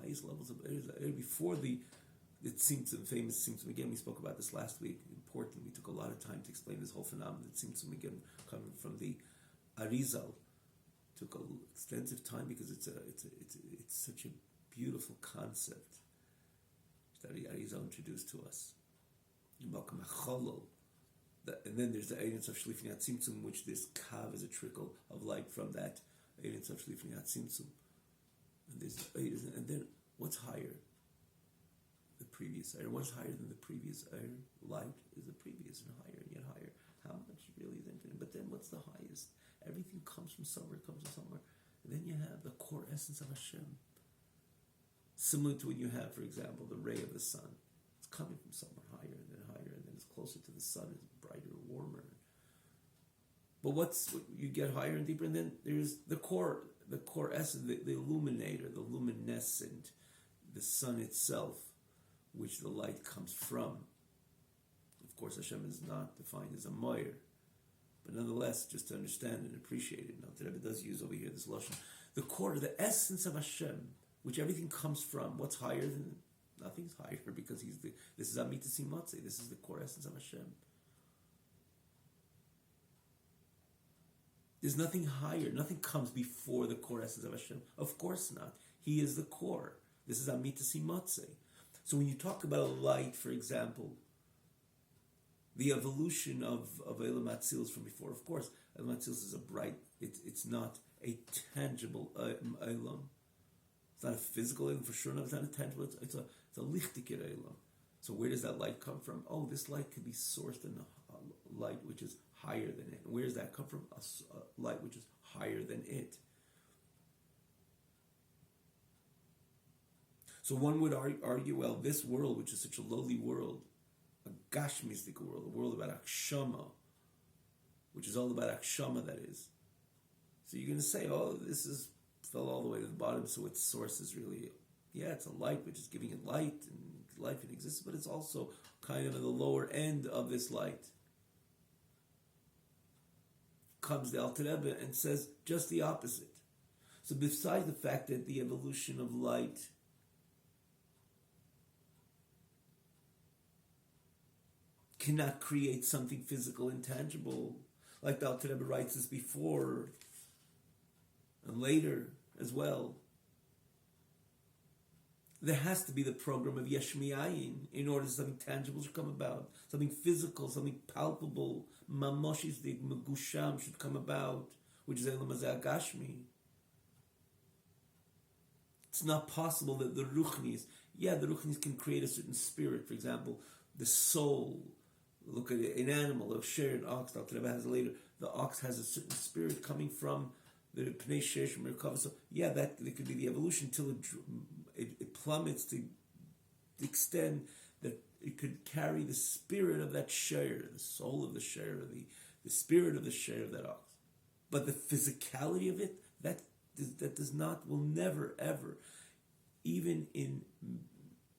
highest levels of Eir. The Eir before the Tzimtzum, famous Tzimtzum. Again, we spoke about this last week. Important. We took a lot of time to explain this whole phenomenon. The Tzimtzum, again, coming from the Arizal, took an extensive time because it's such a beautiful concept that Arizal introduced to us. And then there's the Eretz of Shlifnei Tzimtzum, which this kav is a trickle of light from that Eretz of Shlifnei Tzimtzum. And then what's higher? The previous Eretz. What's higher than the previous Eretz? Light is the previous, and higher and yet higher. How much really is infinite? But then what's the highest? Everything comes from somewhere, And then you have the core essence of Hashem. Similar to when you have, for example, the ray of the sun. It's coming from somewhere higher, and then it's closer to the sun, it's brighter, warmer. But you get higher and deeper, and then there's the core essence, the illuminator, the luminescent, the sun itself, which the light comes from. Of course, Hashem is not defined as a moyer, but nonetheless, just to understand and appreciate it, now the Rebbe does use over here this lashon, the core, the essence of Hashem, which everything comes from. What's higher than? Nothing's higher, because this is Amitas Himotzei. This is the core essence of Hashem. There's nothing higher. Nothing comes before the core essence of Hashem. Of course not. He is the core. This is Amitas Himotzei. So when you talk about a light, for example, the evolution of Olam Atzilus from before, of course, Olam Atzilus is a bright. It's not a tangible Olam. It's not a physical Olam, for sure. No, it's not a tangible. It's a lichtiker Olam. So where does that light come from? Oh, this light could be sourced in a light which is higher than it. Where does that come from? A light which is higher than it. So one would argue, well, this world, which is such a lowly world, a gashmistic world, a world about akshama, which is all about akshama, that is. So you're going to say, oh, this fell all the way to the bottom, so its source is really, it's a light which is giving it light and life and exists, but it's also kind of in the lower end of this light. Comes the Alter Rebbe and says just the opposite. So besides the fact that the evolution of light cannot create something physical and tangible, like the Alter Rebbe writes this before and later as well, There has to be the program of Yesh Mi'ayin in order that something tangible should come about, something physical, something palpable, mamoshistic, megusham should come about, which is Elam Hazeh Gashmi. It's not possible that the Ruchnis, the Ruchnis can create a certain spirit. For example, the soul. Look at an animal, a shared ox. Dr. Rebbe has later. The ox has a certain spirit coming from the Pnei Shesh Merkava. So that it could be the evolution till it plummets to the extent that it could carry the spirit of that share, the soul of the share, the spirit of the share of that ox. But the physicality of it, that does not, will never ever, even in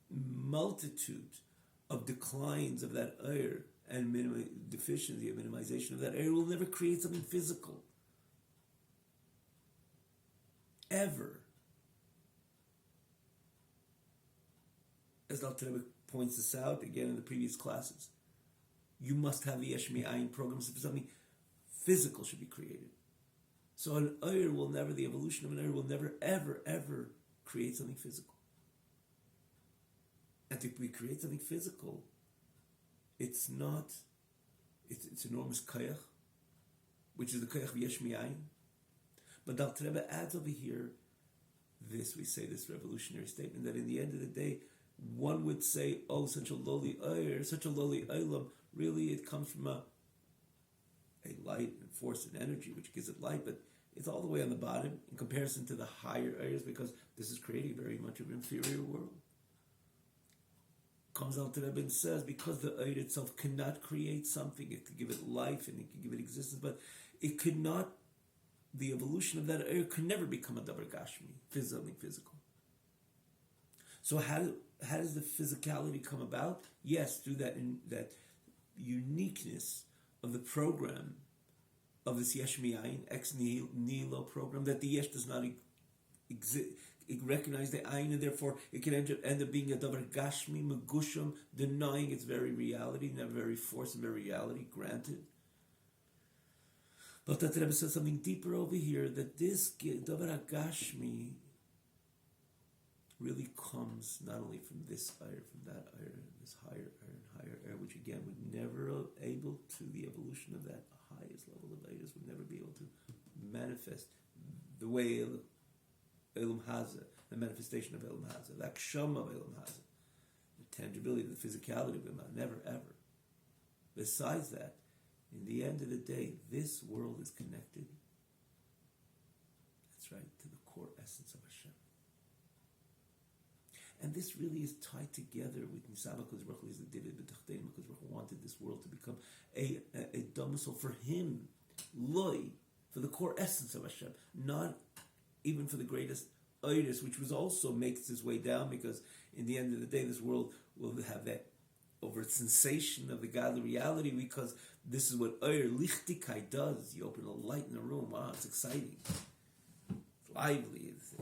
multitude of declines of that air and deficiency of minimization of that air, will never create something physical. Ever. As Dr. Rebbe points this out again in the previous classes, you must have the Yesh Mi'ayin programs if something physical should be created. So an air will never, the evolution of an air will never, ever, ever create something physical. And if we create something physical, it's enormous kayach, which is the kayach of Yesh Mi'ayin. But Dr. Rebbe adds over here this revolutionary statement that in the end of the day, one would say, such a lowly air, such a lowly olam, really it comes from a light and force and energy which gives it light, but it's all the way on the bottom in comparison to the higher areas, because this is creating very much of an inferior world. Comes out to Rebbe and says, because the air itself cannot create something, it could give it life and it could give it existence, but it could not, the evolution of that air could never become a davar gashmi, something physical. So how does the physicality come about? Yes, through that uniqueness of the program of this Yesh Mi'ayin, ex nihilo program, that the Yesh does not recognize the Ayin, and therefore it can end up being a davar gashmi, megusham, denying its very reality, never very force and very reality, granted. But that Rebbe says something deeper over here, that this davar gashmi really comes not only from this air, from that air, this higher air and higher air, which again would never able to, the evolution of that highest level of Vedas would never be able to manifest the way Elam Hazeh, the manifestation of Elam Hazeh, the aksham of Elam Hazeh, the tangibility, the physicality of Elam Hazeh, never ever. Besides that, in the end of the day, this world is connected, that's right, to the core essence of Hashem. And this really is tied together with Nisab HaKadosh Baruch Hu, is the David B'Tachtein. HaKadosh Baruch Hu wanted this world to become a domicile for him, loy, for the core essence of Hashem, not even for the greatest iris, which was also makes its way down, because in the end of the day, this world will have that over sensation of the godly reality, because this is what Eir Lichtikai does. You open a light in a room, wow, it's exciting, it's lively, it's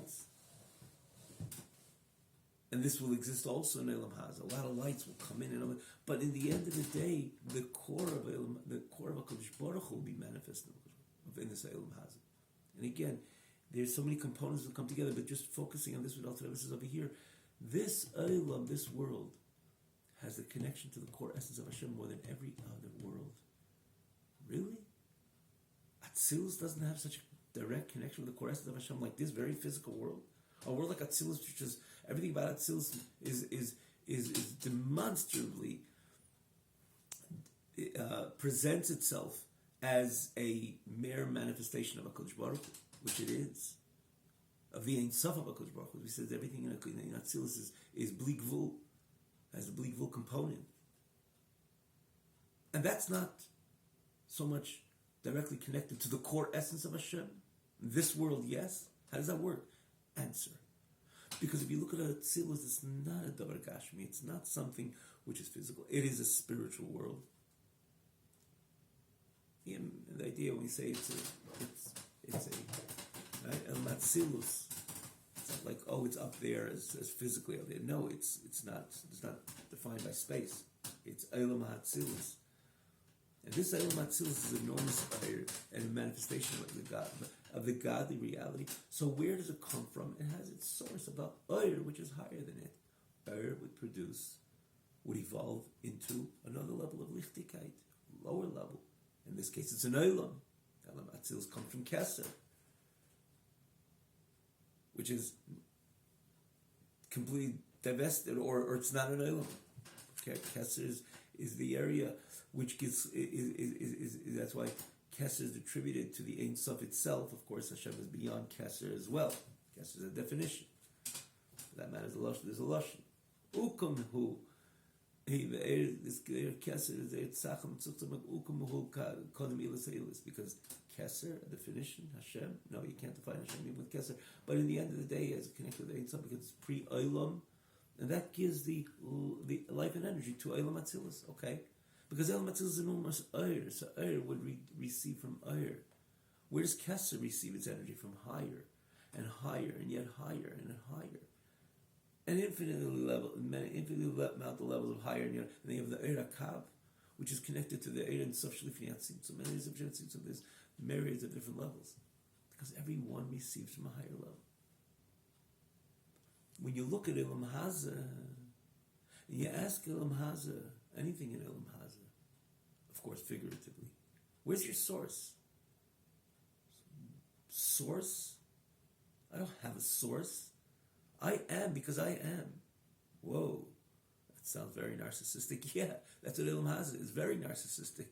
and this will exist also in Elam Hazeh. A lot of lights will come in, but in the end of the day, the core of HaKadosh Baruch Hu will be manifest in this Elam Hazeh. And again, there's so many components that come together, but just focusing on this, what Alter Rebbe says over here, this Elam, this world, has a connection to the core essence of Hashem more than every other world. Really? Atzilus doesn't have such a direct connection with the core essence of Hashem like this very physical world. A world like Atzilus, which is everything about Atzilus is demonstrably presents itself as a mere manifestation of HaKadosh Baruch Hu, which it is, of the Ein Sof of HaKadosh Baruch Hu. He says everything in Atzilus is Bli Gvul, has a Bli Gvul component. And that's not so much directly connected to the core essence of Hashem. This world, yes. How does that work? Answer. Because if you look at Atzilus, it's not a davar gashmi. It's not something which is physical. It is a spiritual world. And the idea when we say it's a right? Atzilus, it's not like, it's up there as physically up there. No, it's not defined by space. It's Elam HaTzilus. And this Elam HaTzilus is enormous fire and a manifestation of the godly reality. So where does it come from? It has its source above Oyer, which is higher than it. produce would evolve into another level of lichtigkeit, lower level. In this case, it's an olam. Elam Atzilus comes from Keser, which is completely divested, or it's not an olam. Okay, Keser is the area which gives is that's why Keser is attributed to the Ein Sof itself. Of course, Hashem is beyond Keser as well. Keser is a definition. For that matter, there's a lashon. Ukum hu. This Keser is a tzacham tzuktzam ukum hu kodem ilas eilis, because Keser, a definition, Hashem. No, you can't define Hashem even with Keser. But in the end of the day, as connected with Ein Sof, because it's pre-olam, and that gives the life and energy to Olam Atzilus. Okay. Because Olam Atzilus is enormous Eir, so Eir would receive from Eir. Where does Keser receive its energy? From higher, and yet higher, and higher. And infinitely amount of levels of higher, and then you have the Eir HaKav, which is connected to the Eir and Sof Shlifnei Atzim. So many of Shlifinim, so there's myriads of different levels. Because everyone receives from a higher level. When you look at Elam Hazeh, and you ask Elam Hazeh, anything in Elam Hazeh, of course figuratively, where's your source? Source? I don't have a source. I am because I am. Whoa, that sounds very narcissistic. Yeah, that's what Elam Hazeh is, very narcissistic.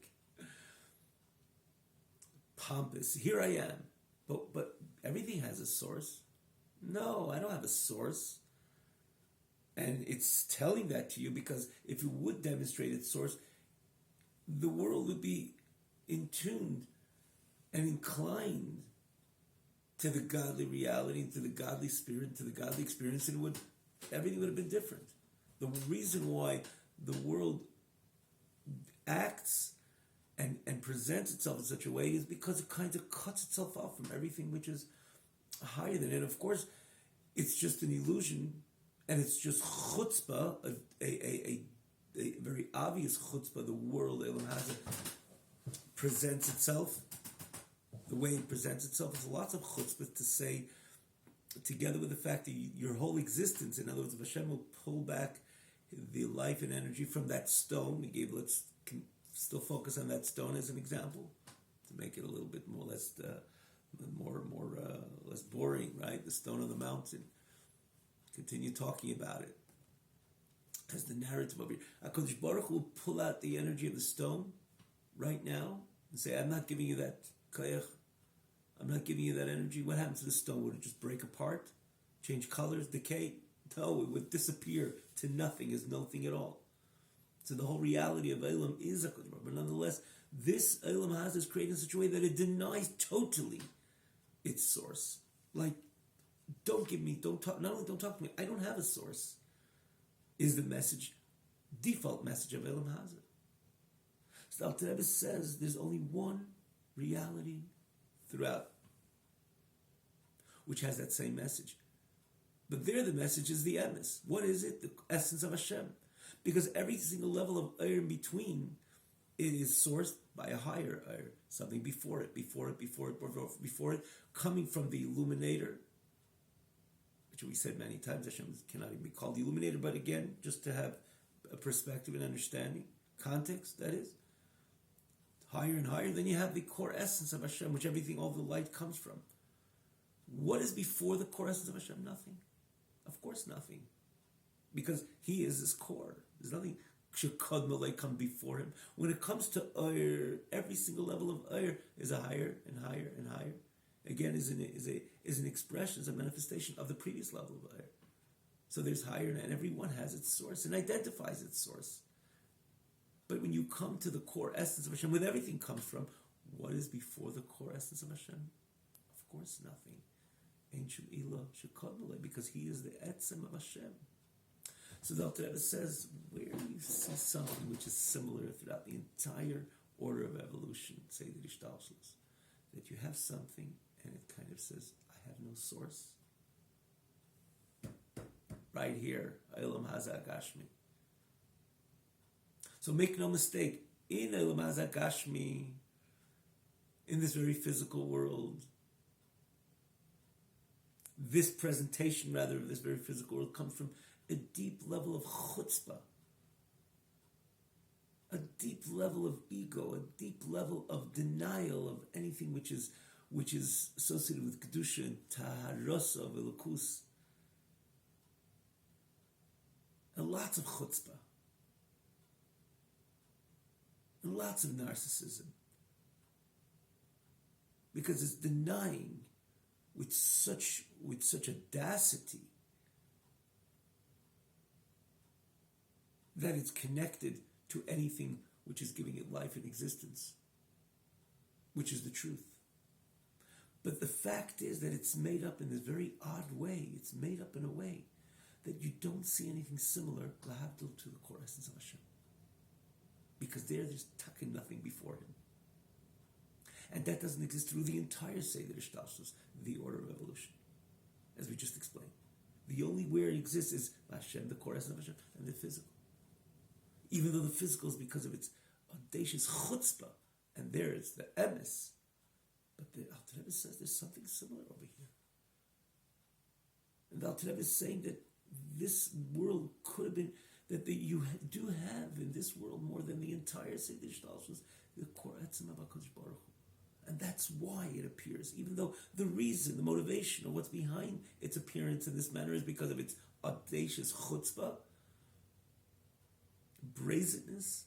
Pompous, here I am. But everything has a source. No, I don't have a source. And it's telling that to you because if it would demonstrate its source, the world would be in tune and inclined to the godly reality, to the godly spirit, to the godly experience, and everything would have been different. The reason why the world acts and presents itself in such a way is because it kind of cuts itself off from everything which is higher than it. Of course, it's just an illusion, and it's just chutzpah, a very obvious chutzpah. The world, Elam Hazeh, presents itself. The way it presents itself is lots of chutzpah to say, together with the fact that your whole existence, in other words, if Hashem will pull back the life and energy from that stone, let's still focus on that stone as an example, to make it a little bit less boring, right? The stone on the mountain. Continue talking about it. As the narrative over here. HaKadosh Baruch Hu will pull out the energy of the stone right now and say, I'm not giving you that koyach. I'm not giving you that energy. What happens to the stone? Would it just break apart? Change colors? Decay? No, it would disappear to nothing, as nothing at all. So the whole reality of Elam is HaKadosh Baruch Hu. But nonetheless, this Elam Hazeh is created in such a way that it denies totally its source. Like, not only don't talk to me, I don't have a source, is the message, default message of Elam Hazeh. So the Alter Rebbe says there's only one reality throughout, which has that same message. But there the message is the emes. What is it? The essence of Hashem. Because every single level of Eir in between, it is sourced by a higher Eir, something before it, coming from the illuminator, which we said many times, Hashem cannot even be called the illuminator, but again, just to have a perspective and understanding, context, that is, higher and higher, then you have the core essence of Hashem, which everything, all the light comes from. What is before the core essence of Hashem? Nothing. Of course, nothing. Because He is His core. There's nothing should come before Him. When it comes to Eir, every single level of Eir is a higher and higher and higher. Again, is an expression, is a manifestation of the previous level of Eir. So there's higher, and everyone has its source and identifies its source. But when you come to the core essence of Hashem, where everything comes from, what is before the core essence of Hashem? Of course, nothing. Ein shum ilah shekod, because He is the etzem of Hashem. So the Alter Rebbe says, where you see something which is similar throughout the entire order of evolution, say the Ishtalshalos, that you have something and it kind of says, I have no source. Right here, Elam Hazeh Gashmi. So make no mistake, in Elam Hazeh Gashmi, in this very physical world, this presentation rather of this very physical world comes from a deep level of chutzpah, a deep level of ego, a deep level of denial of anything which is associated with kedusha and taharosa of elokus, and lots of chutzpah, and lots of narcissism, because it's denying with such audacity that it's connected to anything which is giving it life and existence, which is the truth. But the fact is that it's made up in this very odd way. It's made up in a way that you don't see anything similar, lahavdil, to the core essence of Hashem. Because there's tucking nothing before him. And that doesn't exist through the entire Seder Ishtalshus, the order of evolution, as we just explained. The only where it exists is Hashem, the core essence of Hashem, and the physical. Even though the physical is because of its audacious chutzpah, and there it's the emes. But the Alter Rebbe says there's something similar over here. And the Alter Rebbe is saying that this world could have been, you do have in this world more than the entire Seder Ishtalshus, the core etzem of HaKadosh Baruch Hu. And that's why it appears, even though the reason, the motivation, or what's behind its appearance in this manner is because of its audacious chutzpah, brazenness.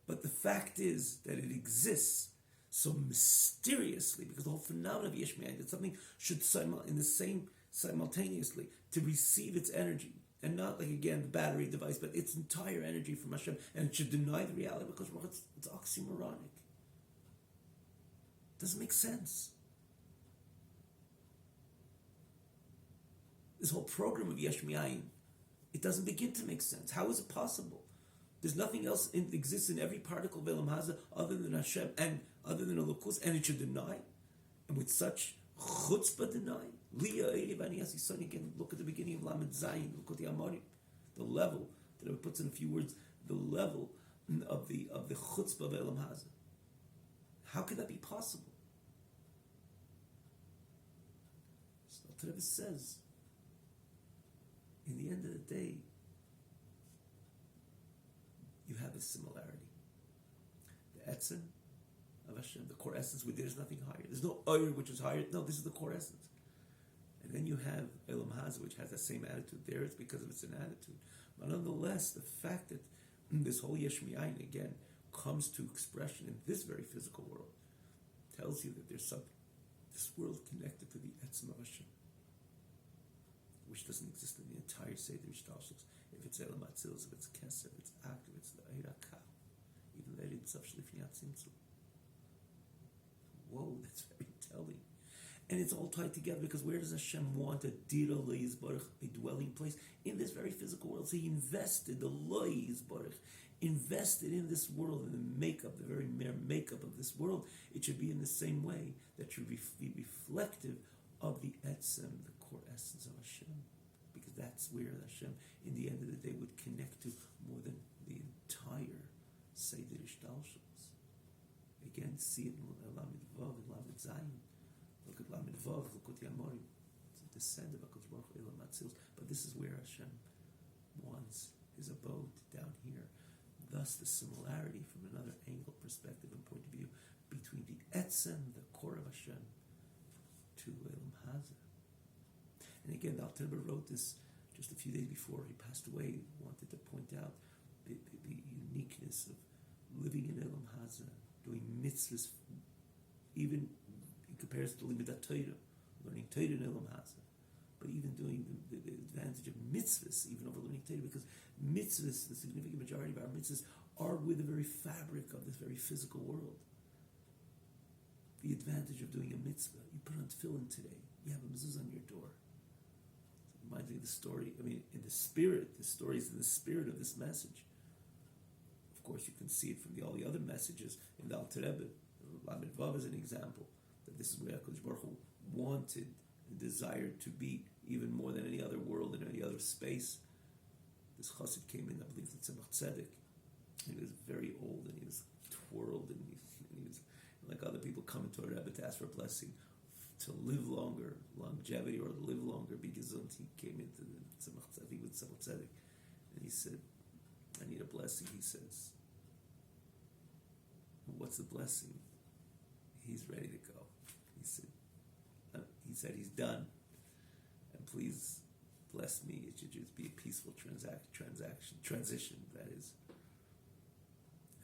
But the fact is that it exists so mysteriously, because the whole phenomenon of Yesh Me'ayin, that something should simultaneously to receive its energy, and not like, again, the battery device, but its entire energy from Hashem, and it should deny the reality because it's oxymoronic. Doesn't make sense. This whole program of Yesh Me'ayin, it doesn't begin to make sense. How is it possible? There's nothing else exists in every particle of Elam Haza other than Hashem and other than Elokus, and it should deny. And with such chutzpah deny. Liya Erev Ani Yasi Son, again, look at the beginning of Lamed Zayin, look at the Amorim, the level, that it puts in a few words, the level of the chutzpah of Elam Haza. How could that be possible? So Alter Rebbe says, in the end of the day, you have a similarity. The etzem of Hashem, the core essence, where there's nothing higher. There's no oyer which is higher. No, this is the core essence. And then you have Elam Haza, which has that same attitude. There it's because of its an attitude. But nonetheless, the fact that this whole Yesh Me'ayin, again, comes to expression in this very physical world, tells you that there's something, this world connected to the etzem of Hashem, which doesn't exist in the entire Seder Ishtalshus. If it's Elam Atzilus, if it's Keser, if it's active, it's the Eiraka, even the Erid Tzav Shlifniyat Tzimtzum. Whoa, that's very telling. And it's all tied together, because where does Hashem want a Dira Leis Baruch, a dwelling place? In this very physical world. So he invested, the Leis Baruch, invested in this world, in the makeup, the very mere makeup of this world. It should be in the same way, that should be reflective of the Etzem, the core essence of Hashem. Because that's where Hashem, in the end of the day, would connect to more than the entire Seder Ishtalshus. Again, see it in Lamed Vav and Lamed Zayin. Look at Lamed Vav, look at the Amorim. It's a descent of HaKadosh Baruch Hu Elam Atzilus. But this is where Hashem wants his abode, down here. Thus, the similarity from another angle, perspective, and point of view between the Etzem, the core of Hashem, to Elam Haza. And again, the Alter Rebbe wrote this just a few days before he passed away. He wanted to point out the uniqueness of living in Elam Haza, doing mitzvahs, even in comparison to Limudat Torah, learning Torah in Elam Haza, but even doing the advantage of mitzvahs, even over learning Torah, because mitzvahs, the significant majority of our mitzvahs, are with the very fabric of this very physical world. The advantage of doing a mitzvah, you put on tefillin today, you have a mezuzah on your door. It reminds me of the story, in the spirit, the story is in the spirit of this message. Of course, you can see it from all the other messages in the Alter Rebbe. Lamed Vav is an example, that this is where HaKadosh Baruch Hu wanted and desired to be, even more than any other world and any other space. This chassid came in, I believe, in Tzemach Tzedek, and he was very old, and he was twirled, and he was like other people coming to a Rebbe to ask for a blessing, to live longer, longevity, or live longer, be gesund. He came into the Tzemach Tzedek with Tzemach Tzedek, and he said, I need a blessing. He says, what's the blessing? He's ready to go. He said he's done, and please bless me. It should just be a peaceful transition, that is.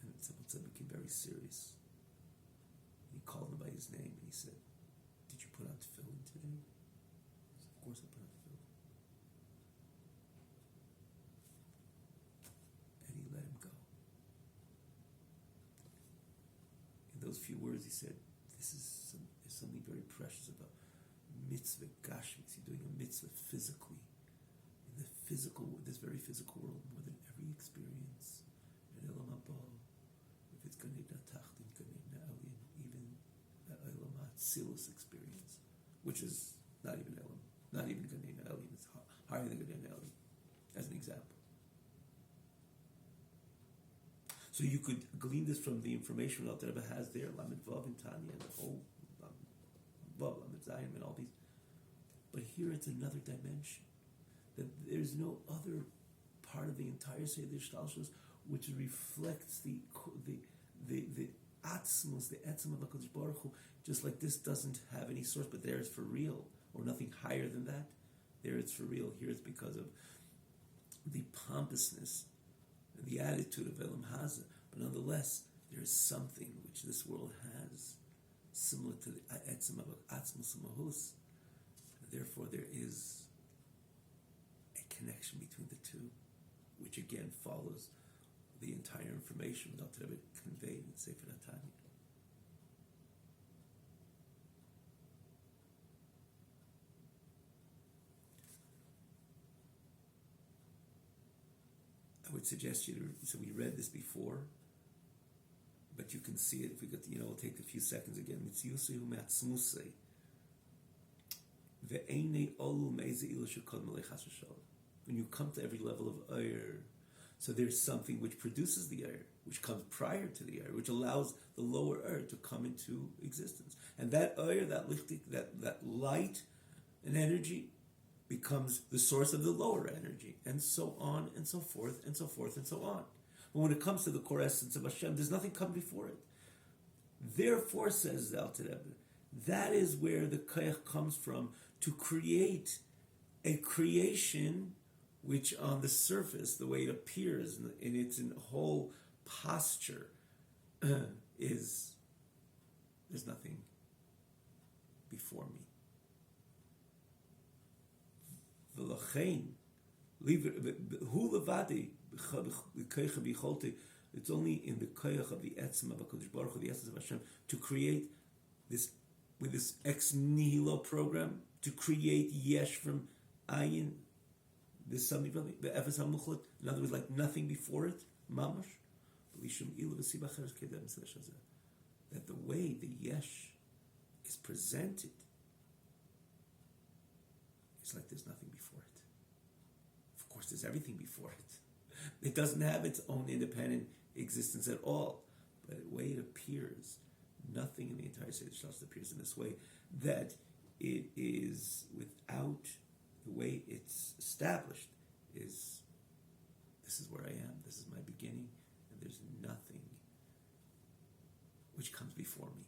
And Tzemach Tzedek became very serious. He called him by his name, and he said, did you put on tefillin today? He said, of course I put on tefillin. And he let him go. In those few words, he said, there's something very precious about mitzvah gashmis. You're doing a mitzvah physically. In the physical, this very physical world, more than every experience. In Elam Haba, if it's Ganeda Tachtin, Ganeda Elin, even the Elam HaTzilus experience, which is not even Elam, not even Ganeda Elin, it's higher than Ganeda Elin, as an example. So you could glean this from the information that Rebbe has there, Lamed Vav and Tanya, and the whole Vav, Lamed Zayin, and all these. But here it's another dimension. That there's no other part of the entire Seder Shtalshus which reflects the atzmus, the etzem of HaKadosh Baruch Hu, just like this doesn't have any source, but there it's for real, or nothing higher than that. There it's for real. Here it's because of the pompousness, the attitude of Elam Haza. But nonetheless, there is something which this world has, similar to the etzem of atzmus mahus. Therefore, there is a connection between the two, which again follows the entire information that Rebbe conveyed in Sefer Tanya. I would suggest you to, so we read this before, but you can see it if we got, we'll take a few seconds again. Mitziusehu me'atzmusei. When you come to every level of Eir, so there's something which produces the Eir, which comes prior to the Eir, which allows the lower Eir to come into existence. And that Eir, that light and energy, becomes the source of the lower energy, and so on and so forth and so forth and so on. But when it comes to the core essence of Hashem, there's nothing come before it. Therefore, says the Alter Rebbe, that is where the koyach comes from, to create a creation which on the surface, the way it appears in its whole posture, is there's nothing before me. It's only in the koyach of the etzem of HaKadosh Baruch Hu, the essence of Hashem, to create this, with this ex nihilo program, to create yesh from ayin, this something from the efes hamuchlat, in other words, like nothing before it, mamash, that the way the yesh is presented is like there's nothing before it. Of course, there's everything before it. It doesn't have its own independent existence at all, but the way it appears, nothing in the entire Seder Shlosh appears in this way, that it is without the way it's established is, this is where I am, this is my beginning, and there's nothing which comes before me.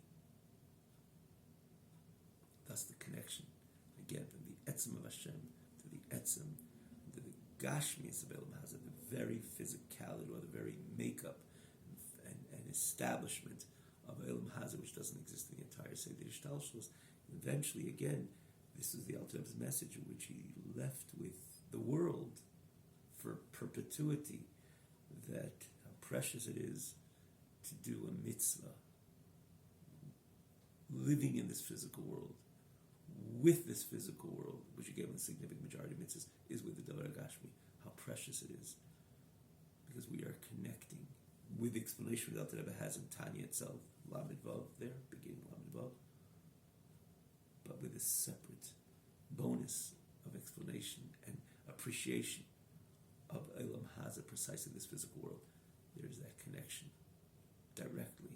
Thus the connection, again, from the etzem of Hashem to the etzem, to the gashmius of Elam Haza, the very physicality or the very makeup and establishment of Elam Haza, which doesn't exist in the entire Seder Shtalshus. Eventually, again, this is the Alter Rebbe's message in which he left with the world for perpetuity, that how precious it is to do a mitzvah, living in this physical world, with this physical world, which again, the significant majority of mitzvahs is with the Davar Gashmi. How precious it is, because we are connecting with the explanation that the Rebbe has in Tanya itself, Lamed Vav there, beginning Lamed Vav, but with a separate bonus of explanation and appreciation of Elam Haza, precisely this physical world. There is that connection directly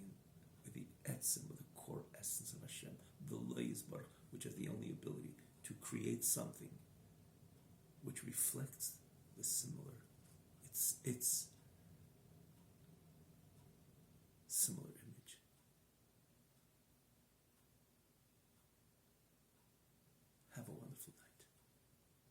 with the etzem, with the core essence of Hashem, the Lo Yisbarach, which has the only ability to create something which reflects the similar. It's similar.